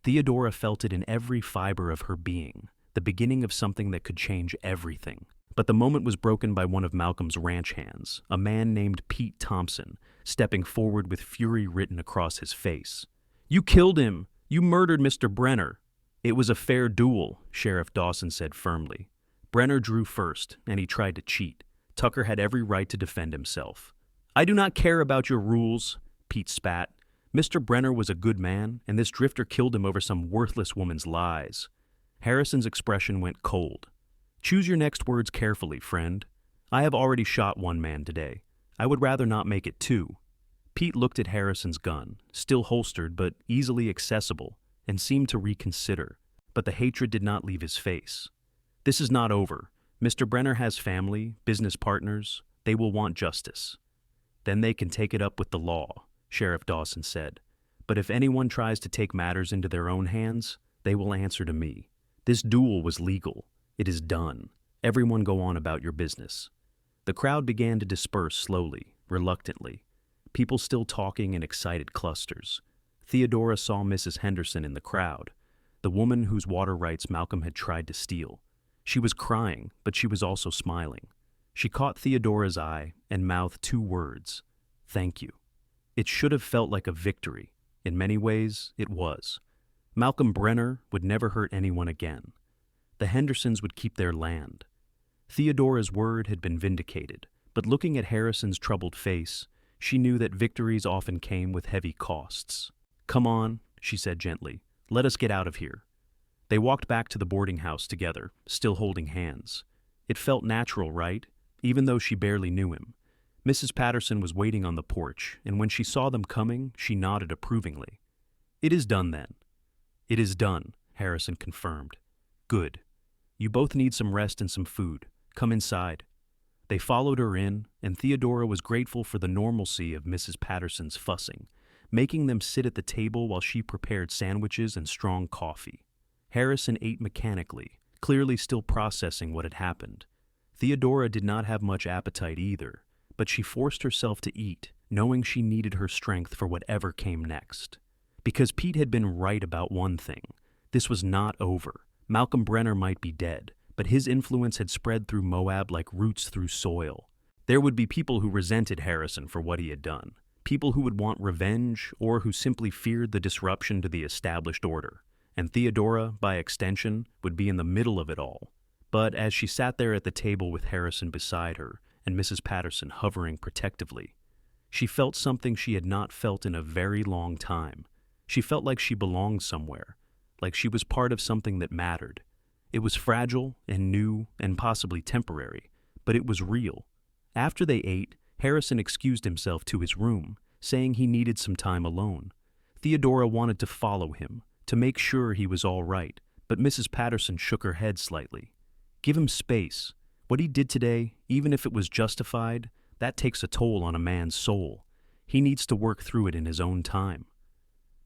Theodora felt it in every fiber of her being, the beginning of something that could change everything. But the moment was broken by one of Malcolm's ranch hands, a man named Pete Thompson, stepping forward with fury written across his face. "You killed him! You murdered Mr. Brenner!" "It was a fair duel," Sheriff Dawson said firmly. "Brenner drew first, and he tried to cheat. Tucker had every right to defend himself." "I do not care about your rules," Pete spat. "Mr. Brenner was a good man, and this drifter killed him over some worthless woman's lies." Harrison's expression went cold. "Choose your next words carefully, friend. I have already shot one man today. I would rather not make it two." Pete looked at Harrison's gun, still holstered but easily accessible, and seemed to reconsider. But the hatred did not leave his face. "This is not over. Mr. Brenner has family, business partners. They will want justice." "Then they can take it up with the law," Sheriff Dawson said. "But if anyone tries to take matters into their own hands, they will answer to me. This duel was legal. It is done. Everyone go on about your business." The crowd began to disperse slowly, reluctantly, people still talking in excited clusters. Theodora saw Mrs. Henderson in the crowd, the woman whose water rights Malcolm had tried to steal. She was crying, but she was also smiling. She caught Theodora's eye and mouthed two words: "Thank you." It should have felt like a victory. In many ways, it was. Malcolm Brenner would never hurt anyone again. The Hendersons would keep their land. Theodora's word had been vindicated, but looking at Harrison's troubled face, she knew that victories often came with heavy costs. "Come on," she said gently. "Let us get out of here." They walked back to the boarding house together, still holding hands. It felt natural, right? Even though she barely knew him. Mrs. Patterson was waiting on the porch, and when she saw them coming, she nodded approvingly. "It is done then." "It is done," Harrison confirmed. "Good. You both need some rest and some food. Come inside." They followed her in, and Theodora was grateful for the normalcy of Mrs. Patterson's fussing, making them sit at the table while she prepared sandwiches and strong coffee. Harrison ate mechanically, clearly still processing what had happened. Theodora did not have much appetite either, but she forced herself to eat, knowing she needed her strength for whatever came next. Because Pete had been right about one thing. This was not over. Malcolm Brenner might be dead, but his influence had spread through Moab like roots through soil. There would be people who resented Harrison for what he had done, people who would want revenge or who simply feared the disruption to the established order. And Theodora, by extension, would be in the middle of it all. But as she sat there at the table with Harrison beside her and Mrs. Patterson hovering protectively, she felt something she had not felt in a very long time. She felt like she belonged somewhere, like she was part of something that mattered. It was fragile and new and possibly temporary, but it was real. After they ate, Harrison excused himself to his room, saying he needed some time alone. Theodora wanted to follow him, to make sure he was all right, but Mrs. Patterson shook her head slightly. Give him space. What he did today, even if it was justified, that takes a toll on a man's soul. He needs to work through it in his own time.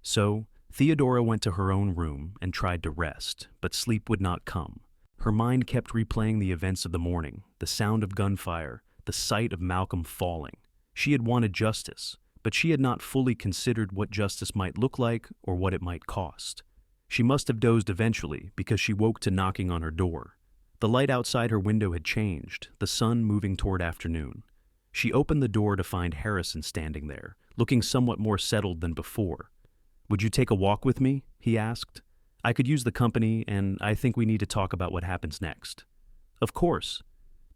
So, Theodora went to her own room and tried to rest, but sleep would not come. Her mind kept replaying the events of the morning, the sound of gunfire, the sight of Malcolm falling. She had wanted justice, but she had not fully considered what justice might look like or what it might cost. She must have dozed eventually because she woke to knocking on her door. The light outside her window had changed, the sun moving toward afternoon. She opened the door to find Harrison standing there, looking somewhat more settled than before. "Would you take a walk with me?" he asked. "I could use the company, and I think we need to talk about what happens next." "Of course."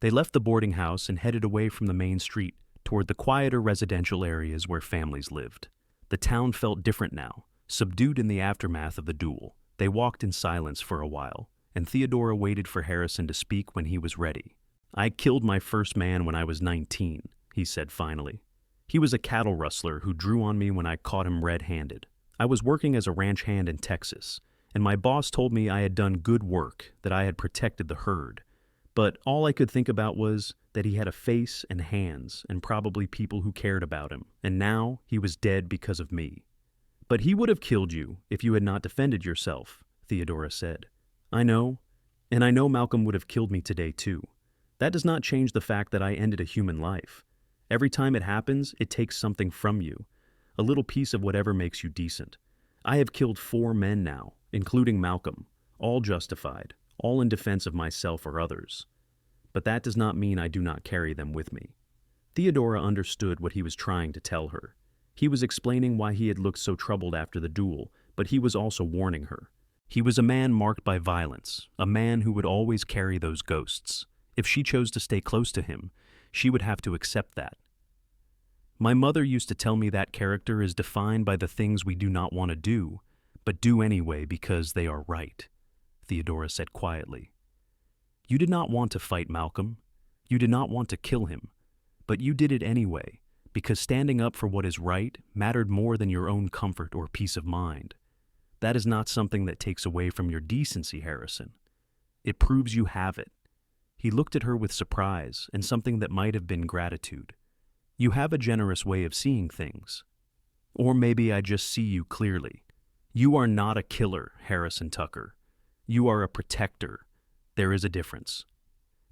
They left the boarding house and headed away from the main street toward the quieter residential areas where families lived. The town felt different now, subdued in the aftermath of the duel. They walked in silence for a while, and Theodora waited for Harrison to speak when he was ready. "I killed my first man when I was 19, he said finally. "He was a cattle rustler who drew on me when I caught him red-handed. I was working as a ranch hand in Texas, and my boss told me I had done good work, that I had protected the herd. But all I could think about was that he had a face and hands and probably people who cared about him, and now he was dead because of me." "But he would have killed you if you had not defended yourself," Theodora said. "I know, and I know Malcolm would have killed me today too. That does not change the fact that I ended a human life. Every time it happens, it takes something from you, a little piece of whatever makes you decent. I have killed 4 men now, including Malcolm, all justified, all in defense of myself or others. But that does not mean I do not carry them with me." Theodora understood what he was trying to tell her. He was explaining why he had looked so troubled after the duel, but he was also warning her. He was a man marked by violence, a man who would always carry those ghosts. If she chose to stay close to him, she would have to accept that. "My mother used to tell me that character is defined by the things we do not want to do, but do anyway because they are right," Theodora said quietly. "You did not want to fight Malcolm. You did not want to kill him. But you did it anyway, because standing up for what is right mattered more than your own comfort or peace of mind. That is not something that takes away from your decency, Harrison. It proves you have it." He looked at her with surprise and something that might have been gratitude. "You have a generous way of seeing things. Or maybe I just see you clearly. You are not a killer, Harrison Tucker. You are a protector. There is a difference."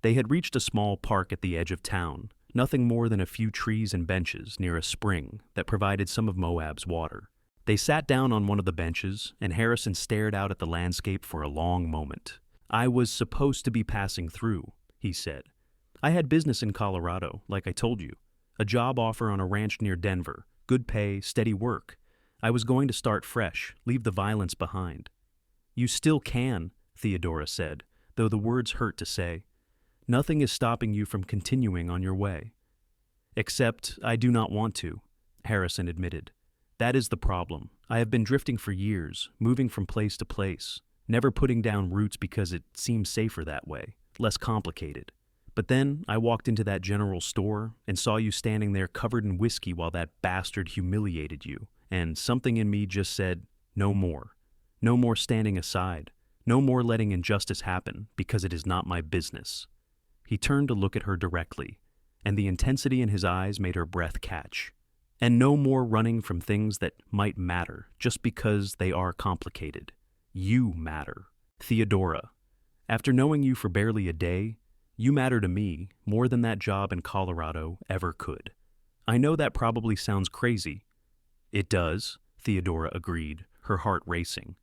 They had reached a small park at the edge of town, nothing more than a few trees and benches near a spring that provided some of Moab's water. They sat down on one of the benches, and Harrison stared out at the landscape for a long moment. "I was supposed to be passing through," he said. "I had business in Colorado, like I told you. A job offer on a ranch near Denver, good pay, steady work. I was going to start fresh, leave the violence behind." "You still can," Theodora said, though the words hurt to say. "Nothing is stopping you from continuing on your way." "Except I do not want to," Harrison admitted. "That is the problem. I have been drifting for years, moving from place to place, never putting down roots because it seemed safer that way, less complicated. But then I walked into that general store and saw you standing there covered in whiskey while that bastard humiliated you, and something in me just said, no more. No more standing aside. No more letting injustice happen because it is not my business." He turned to look at her directly, and the intensity in his eyes made her breath catch. "And no more running from things that might matter just because they are complicated. You matter. Theodora." After knowing you for barely a day, you matter to me more than that job in Colorado ever could. I know that probably sounds crazy. It does, Theodora agreed, her heart racing.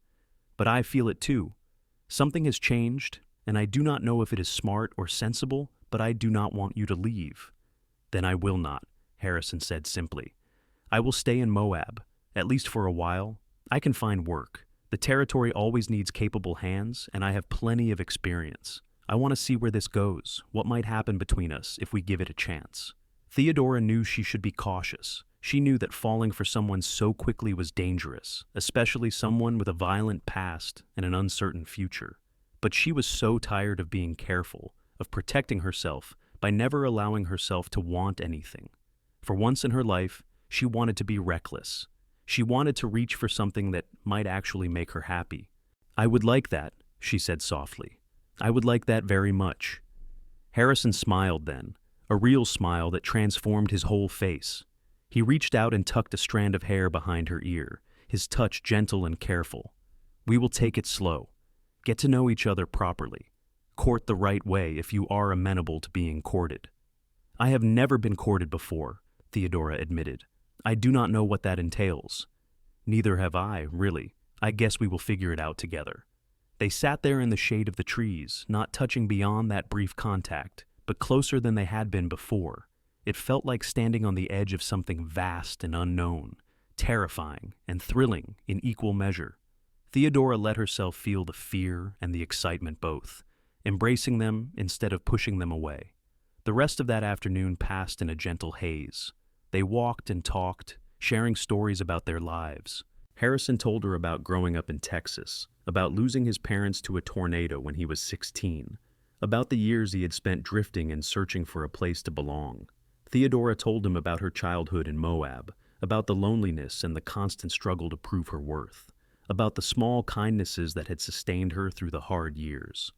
But I feel it too. Something has changed, and I do not know if it is smart or sensible, but I do not want you to leave. Then I will not, Harrison said simply. I will stay in Moab, at least for a while. I can find work. The territory always needs capable hands, and I have plenty of experience. I want to see where this goes, what might happen between us if we give it a chance. Theodora knew she should be cautious. She knew that falling for someone so quickly was dangerous, especially someone with a violent past and an uncertain future. But she was so tired of being careful, of protecting herself by never allowing herself to want anything. For once in her life, she wanted to be reckless. She wanted to reach for something that might actually make her happy. I would like that, she said softly. I would like that very much. Harrison smiled then, a real smile that transformed his whole face. He reached out and tucked a strand of hair behind her ear, his touch gentle and careful. We will take it slow. Get to know each other properly. Court the right way if you are amenable to being courted. I have never been courted before, Theodora admitted. I do not know what that entails. Neither have I, really. I guess we will figure it out together. They sat there in the shade of the trees, not touching beyond that brief contact, but closer than they had been before. It felt like standing on the edge of something vast and unknown, terrifying and thrilling in equal measure. Theodora let herself feel the fear and the excitement both, embracing them instead of pushing them away. The rest of that afternoon passed in a gentle haze. They walked and talked, sharing stories about their lives. Harrison told her about growing up in Texas, about losing his parents to a tornado when he was 16, about the years he had spent drifting and searching for a place to belong. Theodora told him about her childhood in Moab, about the loneliness and the constant struggle to prove her worth, about the small kindnesses that had sustained her through the hard years.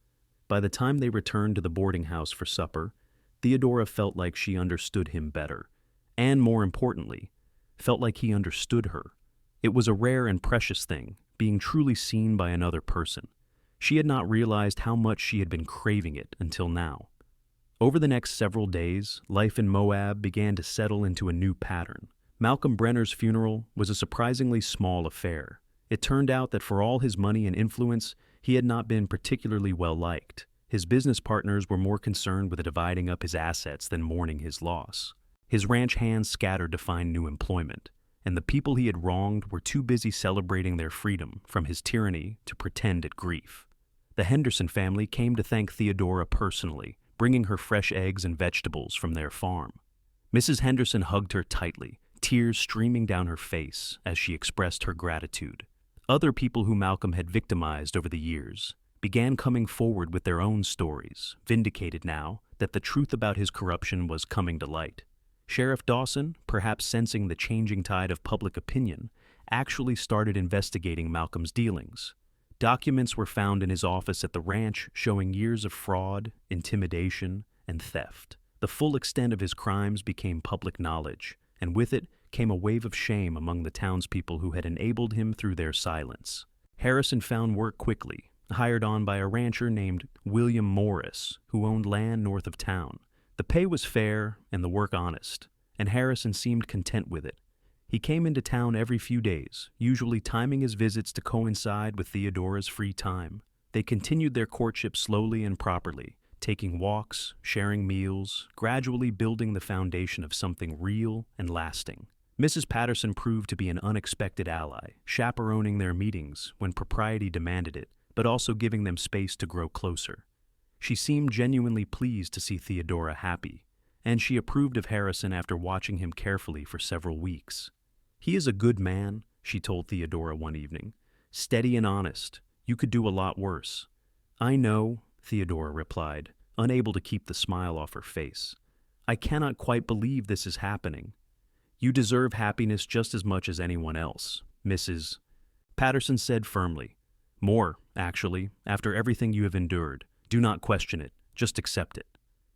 By the time they returned to the boarding house for supper, Theodora felt like she understood him better, and more importantly, felt like he understood her. It was a rare and precious thing, being truly seen by another person. She had not realized how much she had been craving it until now. Over the next several days, life in Moab began to settle into a new pattern. Malcolm Brenner's funeral was a surprisingly small affair. It turned out that for all his money and influence, he had not been particularly well liked. His business partners were more concerned with dividing up his assets than mourning his loss. His ranch hands scattered to find new employment, and the people he had wronged were too busy celebrating their freedom from his tyranny to pretend at grief. The Henderson family came to thank Theodora personally, bringing her fresh eggs and vegetables from their farm. Mrs. Henderson hugged her tightly, tears streaming down her face as she expressed her gratitude. Other people who Malcolm had victimized over the years began coming forward with their own stories, vindicated now that the truth about his corruption was coming to light. Sheriff Dawson, perhaps sensing the changing tide of public opinion, actually started investigating Malcolm's dealings. Documents were found in his office at the ranch showing years of fraud, intimidation, and theft. The full extent of his crimes became public knowledge, and with it came a wave of shame among the townspeople who had enabled him through their silence. Harrison found work quickly, hired on by a rancher named William Morris, who owned land north of town. The pay was fair and the work honest, and Harrison seemed content with it. He came into town every few days, usually timing his visits to coincide with Theodora's free time. They continued their courtship slowly and properly, taking walks, sharing meals, gradually building the foundation of something real and lasting. Mrs. Patterson proved to be an unexpected ally, chaperoning their meetings when propriety demanded it, but also giving them space to grow closer. She seemed genuinely pleased to see Theodora happy, and she approved of Harrison after watching him carefully for several weeks. He is a good man, she told Theodora one evening. Steady and honest. You could do a lot worse. I know, Theodora replied, unable to keep the smile off her face. I cannot quite believe this is happening. You deserve happiness just as much as anyone else, Mrs. Patterson said firmly. More, actually, after everything you have endured. Do not question it, just accept it.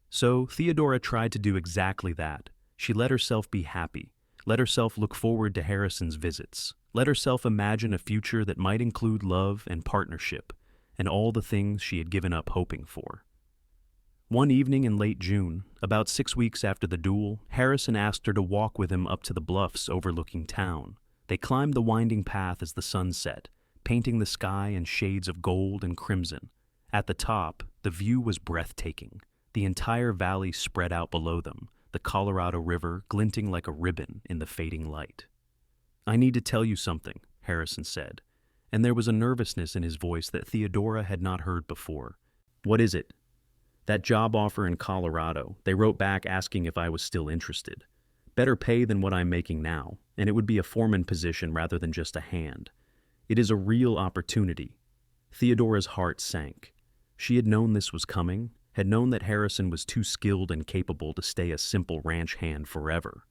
So Theodora tried to do exactly that. She let herself be happy, let herself look forward to Harrison's visits, let herself imagine a future that might include love and partnership, and all the things she had given up hoping for. One evening in late June, about 6 weeks after the duel, Harrison asked her to walk with him up to the bluffs overlooking town. They climbed the winding path as the sun set, painting the sky in shades of gold and crimson. At the top, the view was breathtaking. The entire valley spread out below them, the Colorado River glinting like a ribbon in the fading light. "I need to tell you something," Harrison said, and there was a nervousness in his voice that Theodora had not heard before. "What is it?" "That job offer in Colorado. They wrote back asking if I was still interested. Better pay than what I'm making now, and it would be a foreman position rather than just a hand. It is a real opportunity." Theodora's heart sank. She had known this was coming, had known that Harrison was too skilled and capable to stay a simple ranch hand forever.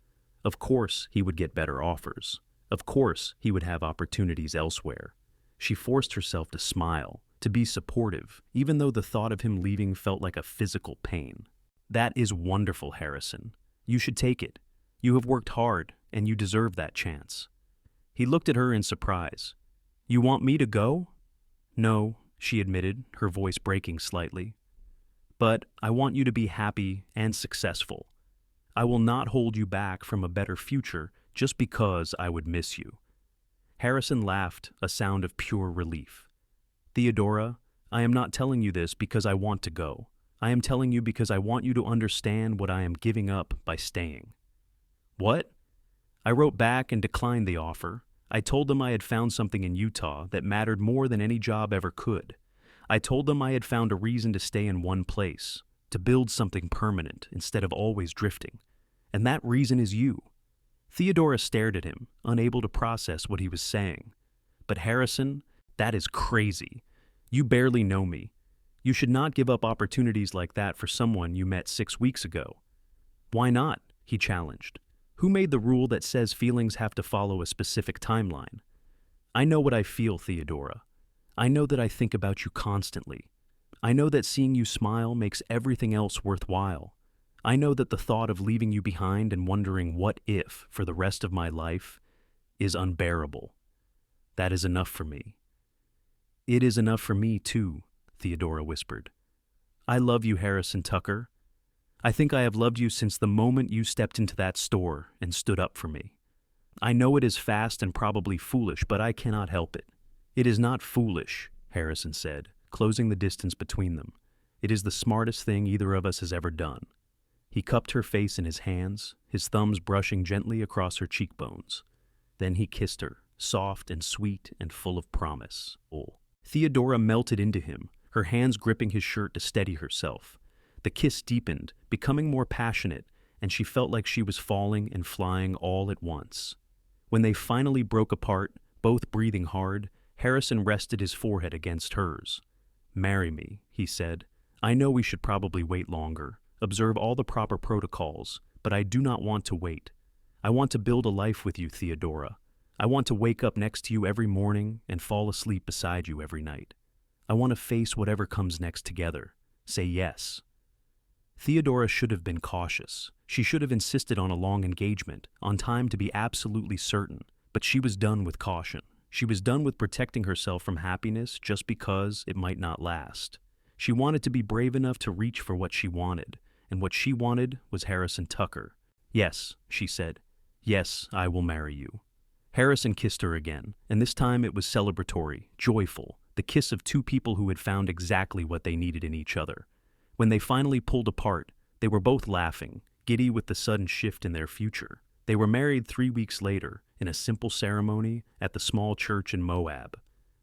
Of course he would get better offers. Of course he would have opportunities elsewhere. She forced herself to smile, to be supportive, even though the thought of him leaving felt like a physical pain. "That is wonderful, Harrison. You should take it. You have worked hard, and you deserve that chance." He looked at her in surprise. "You want me to go?" "No," she admitted, her voice breaking slightly. "But I want you to be happy and successful. I will not hold you back from a better future just because I would miss you." Harrison laughed, a sound of pure relief. "Theodora, I am not telling you this because I want to go. I am telling you because I want you to understand what I am giving up by staying." "What?" "I wrote back and declined the offer. I told them I had found something in Utah that mattered more than any job ever could. I told them I had found a reason to stay in one place, to build something permanent instead of always drifting. And that reason is you." Theodora stared at him, unable to process what he was saying. "But Harrison, that is crazy. You barely know me. You should not give up opportunities like that for someone you met 6 weeks ago." "Why not?" he challenged. "Who made the rule that says feelings have to follow a specific timeline?" "I know what I feel, Theodora. I know that I think about you constantly. I know that seeing you smile makes everything else worthwhile. I know that the thought of leaving you behind and wondering what if for the rest of my life is unbearable. That is enough for me." "It is enough for me, too," Theodora whispered. "I love you, Harrison Tucker. I think I have loved you since the moment you stepped into that store and stood up for me. I know it is fast and probably foolish, but I cannot help it." "It is not foolish," Harrison said, closing the distance between them. "It is the smartest thing either of us has ever done." He cupped her face in his hands, his thumbs brushing gently across her cheekbones. Then he kissed her, soft and sweet and full of promise. Theodora melted into him, her hands gripping his shirt to steady herself. The kiss deepened, becoming more passionate, and she felt like she was falling and flying all at once. When they finally broke apart, both breathing hard, Harrison rested his forehead against hers. "Marry me," he said. "I know we should probably wait longer, observe all the proper protocols, but I do not want to wait. I want to build a life with you, Theodora. I want to wake up next to you every morning and fall asleep beside you every night. I want to face whatever comes next together. Say yes." Theodora should have been cautious. She should have insisted on a long engagement, on time to be absolutely certain, but she was done with caution. She was done with protecting herself from happiness just because it might not last. She wanted to be brave enough to reach for what she wanted, and what she wanted was Harrison Tucker. "Yes," she said. "Yes, I will marry you." Harrison kissed her again, and this time it was celebratory, joyful, the kiss of two people who had found exactly what they needed in each other. When they finally pulled apart, they were both laughing, giddy with the sudden shift in their future. They were married 3 weeks later, in a simple ceremony at the small church in Moab.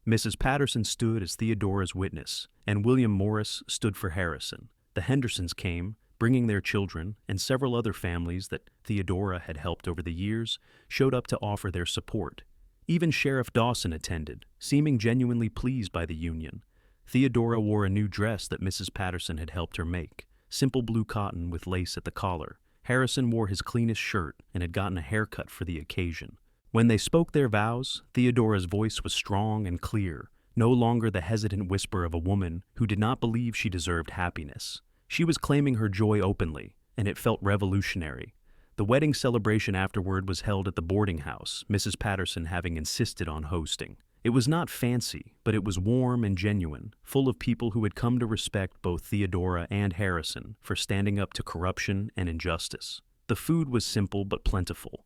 Mrs. Patterson stood as Theodora's witness, and William Morris stood for Harrison. The Hendersons came, bringing their children, and several other families that Theodora had helped over the years showed up to offer their support. Even Sheriff Dawson attended, seeming genuinely pleased by the union. Theodora wore a new dress that Mrs. Patterson had helped her make, simple blue cotton with lace at the collar. Harrison wore his cleanest shirt and had gotten a haircut for the occasion. When they spoke their vows, Theodora's voice was strong and clear, no longer the hesitant whisper of a woman who did not believe she deserved happiness. She was claiming her joy openly, and it felt revolutionary. The wedding celebration afterward was held at the boarding house, Mrs. Patterson having insisted on hosting. It was not fancy, but it was warm and genuine, full of people who had come to respect both Theodora and Harrison for standing up to corruption and injustice. The food was simple but plentiful,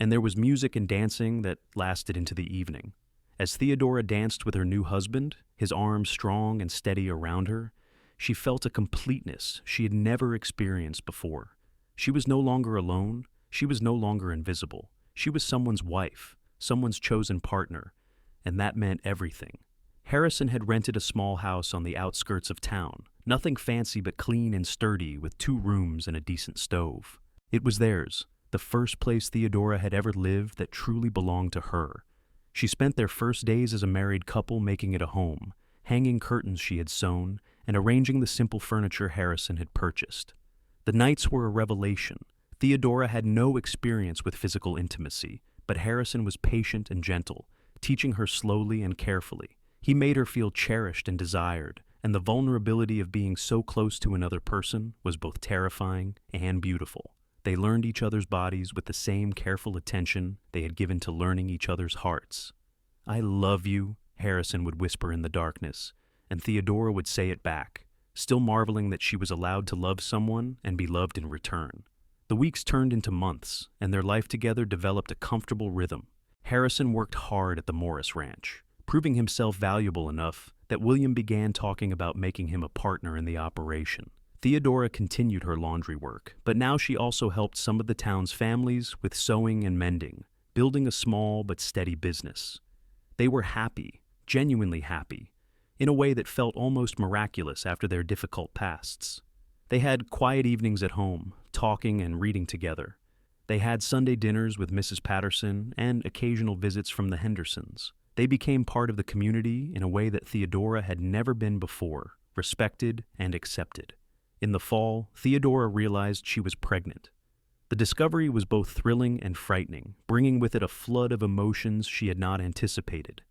and there was music and dancing that lasted into the evening. As Theodora danced with her new husband, his arms strong and steady around her, she felt a completeness she had never experienced before. She was no longer alone, she was no longer invisible. She was someone's wife, someone's chosen partner, and that meant everything. Harrison had rented a small house on the outskirts of town, nothing fancy but clean and sturdy with 2 rooms and a decent stove. It was theirs, the first place Theodora had ever lived that truly belonged to her. She spent their first days as a married couple making it a home, hanging curtains she had sewn, and arranging the simple furniture Harrison had purchased. The nights were a revelation. Theodora had no experience with physical intimacy, but Harrison was patient and gentle, teaching her slowly and carefully. He made her feel cherished and desired, and the vulnerability of being so close to another person was both terrifying and beautiful. They learned each other's bodies with the same careful attention they had given to learning each other's hearts. "I love you," Harrison would whisper in the darkness, and Theodora would say it back, still marveling that she was allowed to love someone and be loved in return. The weeks turned into months, and their life together developed a comfortable rhythm. Harrison worked hard at the Morris Ranch, proving himself valuable enough that William began talking about making him a partner in the operation. Theodora continued her laundry work, but now she also helped some of the town's families with sewing and mending, building a small but steady business. They were happy, genuinely happy, in a way that felt almost miraculous after their difficult pasts. They had quiet evenings at home, talking and reading together. They had Sunday dinners with Mrs. Patterson and occasional visits from the Hendersons. They became part of the community in a way that Theodora had never been before, respected and accepted. In the fall, Theodora realized she was pregnant. The discovery was both thrilling and frightening, bringing with it a flood of emotions she had not anticipated.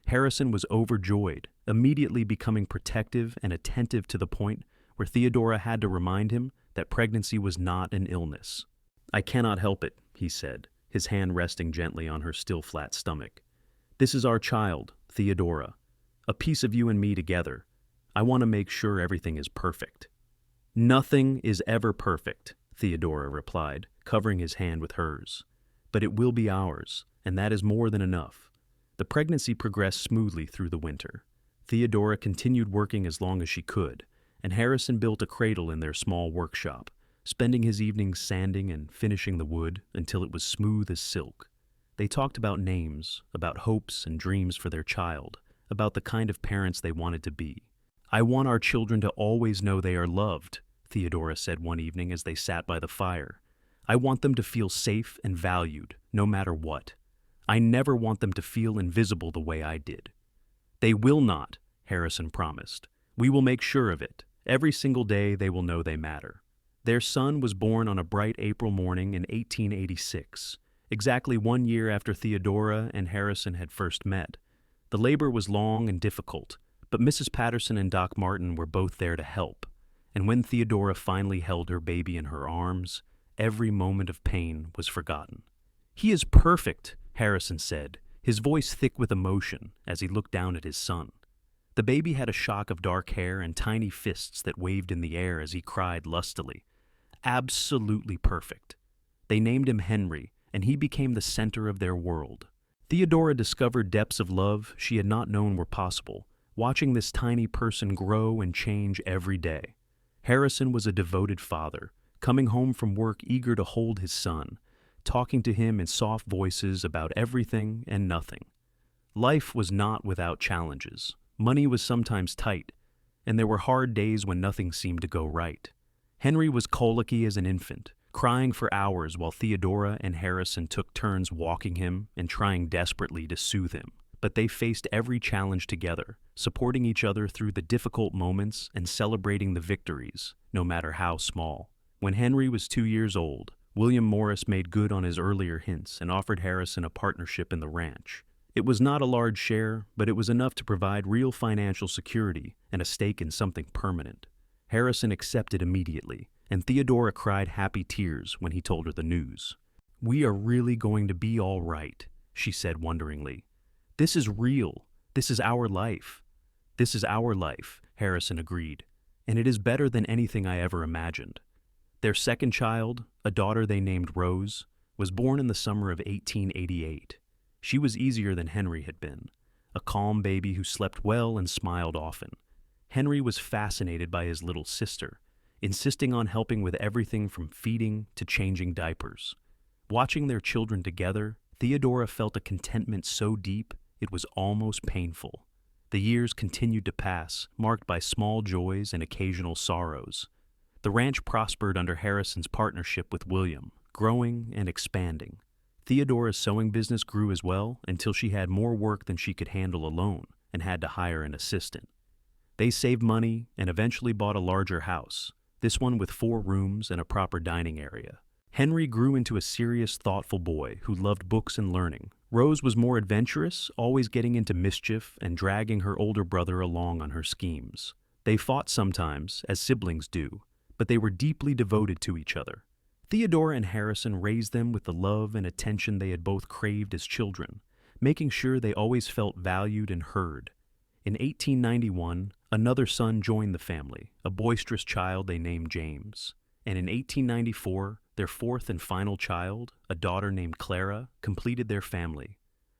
Harrison was overjoyed, immediately becoming protective and attentive to the point where Theodora had to remind him that pregnancy was not an illness. "I cannot help it," he said, his hand resting gently on her still flat stomach. "This is our child, Theodora. A piece of you and me together. I want to make sure everything is perfect." "Nothing is ever perfect," Theodora replied, covering his hand with hers. "But it will be ours, and that is more than enough." The pregnancy progressed smoothly through the winter. Theodora continued working as long as she could, and Harrison built a cradle in their small workshop, spending his evenings sanding and finishing the wood until it was smooth as silk. They talked about names, about hopes and dreams for their child, about the kind of parents they wanted to be. "I want our children to always know they are loved," Theodora said one evening as they sat by the fire. "I want them to feel safe and valued, no matter what. I never want them to feel invisible the way I did." "They will not," Harrison promised. "We will make sure of it. Every single day they will know they matter." Their son was born on a bright April morning in 1886, exactly 1 year after Theodora and Harrison had first met. The labor was long and difficult, but Mrs. Patterson and Doc Martin were both there to help, and when Theodora finally held her baby in her arms, every moment of pain was forgotten. "He is perfect," Harrison said, his voice thick with emotion as he looked down at his son. The baby had a shock of dark hair and tiny fists that waved in the air as he cried lustily. Absolutely perfect. They named him Henry, and he became the center of their world. Theodora discovered depths of love she had not known were possible, watching this tiny person grow and change every day. Harrison was a devoted father, coming home from work eager to hold his son, talking to him in soft voices about everything and nothing. Life was not without challenges. Money was sometimes tight, and there were hard days when nothing seemed to go right. Henry was colicky as an infant, crying for hours while Theodora and Harrison took turns walking him and trying desperately to soothe him. But they faced every challenge together, supporting each other through the difficult moments and celebrating the victories, no matter how small. When Henry was 2 years old, William Morris made good on his earlier hints and offered Harrison a partnership in the ranch. It was not a large share, but it was enough to provide real financial security and a stake in something permanent. Harrison accepted immediately, and Theodora cried happy tears when he told her the news. "We are really going to be all right," she said wonderingly. "This is real. "This is our life. This is our life," Harrison agreed, "and it is better than anything I ever imagined." Their second child, a daughter they named Rose, was born in the summer of 1888. She was easier than Henry had been, a calm baby who slept well and smiled often. Henry was fascinated by his little sister, insisting on helping with everything from feeding to changing diapers. Watching their children together, Theodora felt a contentment so deep it was almost painful. The years continued to pass, marked by small joys and occasional sorrows. The ranch prospered under Harrison's partnership with William, growing and expanding. Theodora's sewing business grew as well until she had more work than she could handle alone and had to hire an assistant. They saved money and eventually bought a larger house, this one with 4 rooms and a proper dining area. Henry grew into a serious, thoughtful boy who loved books and learning. Rose was more adventurous, always getting into mischief and dragging her older brother along on her schemes. They fought sometimes, as siblings do, but they were deeply devoted to each other. Theodora and Harrison raised them with the love and attention they had both craved as children, making sure they always felt valued and heard. In 1891, another son joined the family, a boisterous child they named James. And in 1894, their fourth and final child, a daughter named Clara, completed their family.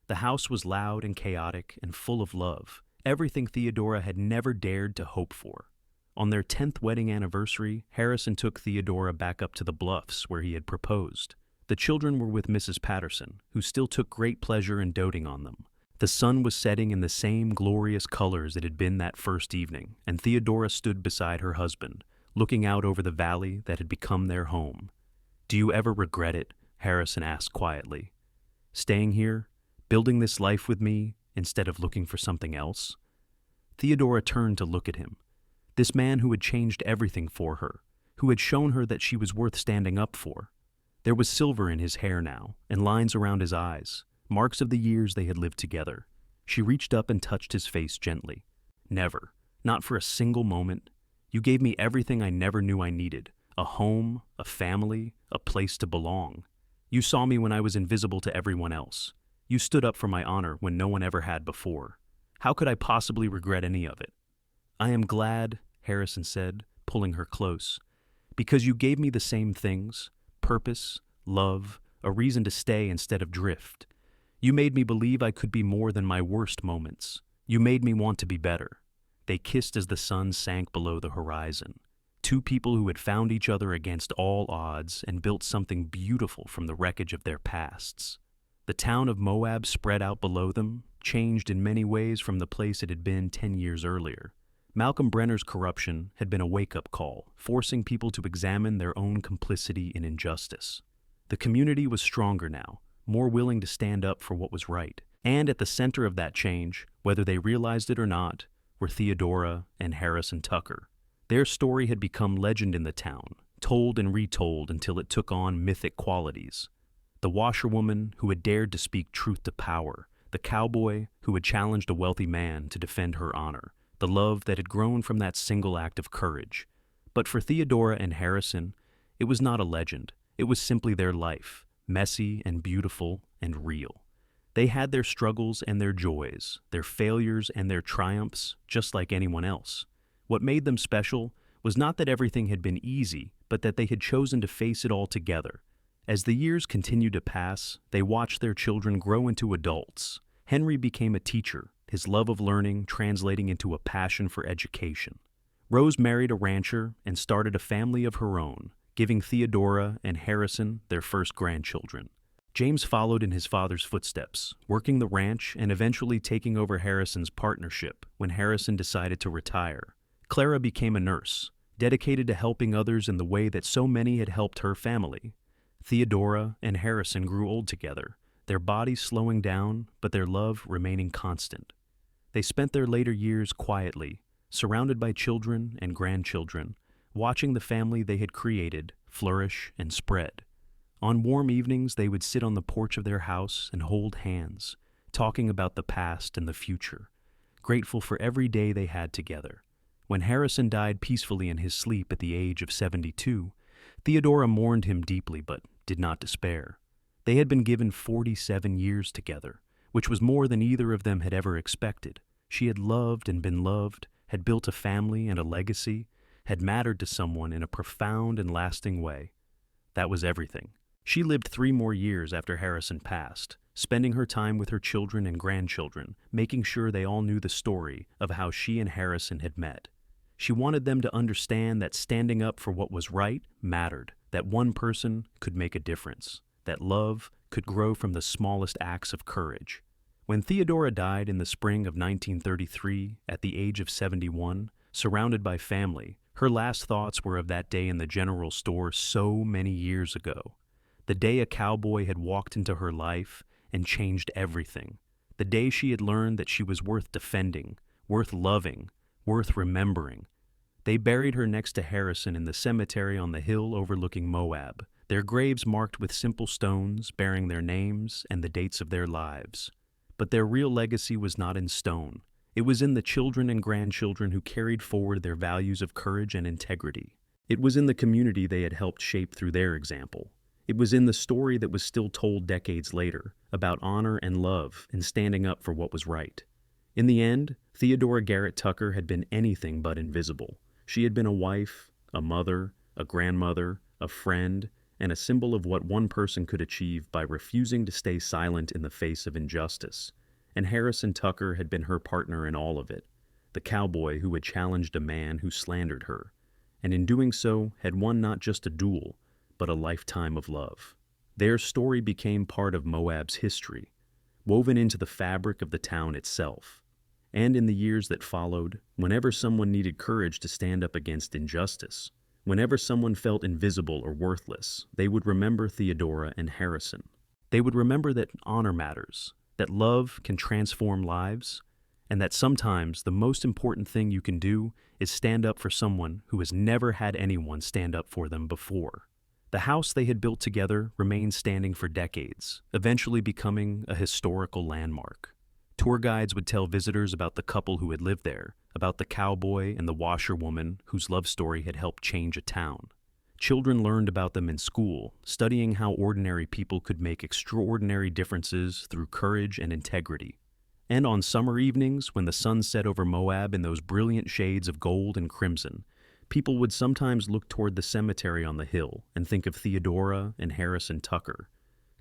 The house was loud and chaotic and full of love, everything Theodora had never dared to hope for. On their 10th wedding anniversary, Harrison took Theodora back up to the Bluffs where he had proposed. The children were with Mrs. Patterson, who still took great pleasure in doting on them. The sun was setting in the same glorious colors it had been that first evening, and Theodora stood beside her husband, looking out over the valley that had become their home. "Do you ever regret it?" Harrison asked quietly. "Staying here, building this life with me, instead of looking for something else?" Theodora turned to look at him. This man who had changed everything for her, who had shown her that she was worth standing up for. There was silver in his hair now, and lines around his eyes, marks of the years they had lived together. She reached up and touched his face gently. "Never, not for a single moment. You gave me everything I never knew I needed, a home, a family, a place to belong. You saw me when I was invisible to everyone else. You stood up for my honor when no one ever had before. How could I possibly regret any of it?" "I am glad," Harrison said, pulling her close, "because you gave me the same things, purpose, love, a reason to stay instead of drift. You made me believe I could be more than my worst moments. You made me want to be better." They kissed as the sun sank below the horizon. Two people who had found each other against all odds and built something beautiful from the wreckage of their pasts. The town of Moab spread out below them, changed in many ways from the place it had been 10 years earlier. Malcolm Brenner's corruption had been a wake-up call, forcing people to examine their own complicity in injustice. The community was stronger now, more willing to stand up for what was right. And at the center of that change, whether they realized it or not, were Theodora and Harrison Tucker. Their story had become legend in the town, told and retold until it took on mythic qualities. The washerwoman who had dared to speak truth to power, the cowboy who had challenged a wealthy man to defend her honor, the love that had grown from that single act of courage. But for Theodora and Harrison, it was not a legend. It was simply their life, messy and beautiful and real. They had their struggles and their joys, their failures and their triumphs, just like anyone else. What made them special was not that everything had been easy, but that they had chosen to face it all together. As the years continued to pass, they watched their children grow into adults. Henry became a teacher, his love of learning translating into a passion for education. Rose married a rancher and started a family of her own, giving Theodora and Harrison their first grandchildren. James followed in his father's footsteps, working the ranch and eventually taking over Harrison's partnership when Harrison decided to retire. Clara became a nurse, dedicated to helping others in the way that so many had helped her family. Theodora and Harrison grew old together, their bodies slowing down, but their love remaining constant. They spent their later years quietly, surrounded by children and grandchildren, watching the family they had created flourish and spread. On warm evenings, they would sit on the porch of their house and hold hands, talking about the past and the future, grateful for every day they had together. When Harrison died peacefully in his sleep at the age of 72, Theodora mourned him deeply but did not despair. They had been given 47 years together, which was more than either of them had ever expected. She had loved and been loved, had built a family and a legacy, had mattered to someone in a profound and lasting way. That was everything. She lived 3 more years after Harrison passed, spending her time with her children and grandchildren, making sure they all knew the story of how she and Harrison had met. She wanted them to understand that standing up for what was right mattered, that one person could make a difference, that love could grow from the smallest acts of courage. When Theodora died in the spring of 1933, at the age of 71, surrounded by family, her last thoughts were of that day in the general store so many years ago. The day a cowboy had walked into her life and changed everything. The day she had learned that she was worth defending, worth loving, worth remembering. They buried her next to Harrison in the cemetery on the hill overlooking Moab, their graves marked with simple stones bearing their names and the dates of their lives. But their real legacy was not in stone. It was in the children and grandchildren who carried forward their values of courage and integrity. It was in the community they had helped shape through their example. It was in the story that was still told decades later, about honor and love and standing up for what was right. In the end, Theodora Garrett Tucker had been anything but invisible. She had been a wife, a mother, a grandmother, a friend, and a symbol of what one person could achieve by refusing to stay silent in the face of injustice. And Harrison Tucker had been her partner in all of it, the cowboy who had challenged a man who slandered her, and in doing so had won not just a duel, but a lifetime of love. Their story became part of Moab's history, woven into the fabric of the town itself. And in the years that followed, whenever someone needed courage to stand up against injustice, whenever someone felt invisible or worthless, they would remember Theodora and Harrison. They would remember that honor matters, that love can transform lives, and that sometimes the most important thing you can do is stand up for someone who has never had anyone stand up for them before. The house they had built together remained standing for decades, eventually becoming a historical landmark. Tour guides would tell visitors about the couple who had lived there, about the cowboy and the washerwoman whose love story had helped change a town. Children learned about them in school, studying how ordinary people could make extraordinary differences through courage and integrity. And on summer evenings, when the sun set over Moab in those brilliant shades of gold and crimson, people would sometimes look toward the cemetery on the hill and think of Theodora and Harrison Tucker,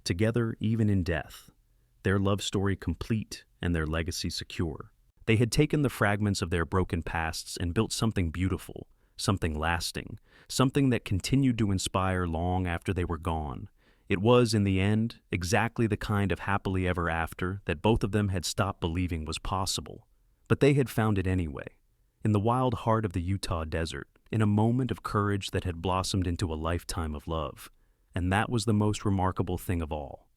together even in death, their love story complete and their legacy secure. They had taken the fragments of their broken pasts and built something beautiful, something lasting, something that continued to inspire long after they were gone. It was, in the end, exactly the kind of happily ever after that both of them had stopped believing was possible. But they had found it anyway, in the wild heart of the Utah desert, in a moment of courage that had blossomed into a lifetime of love. And that was the most remarkable thing of all.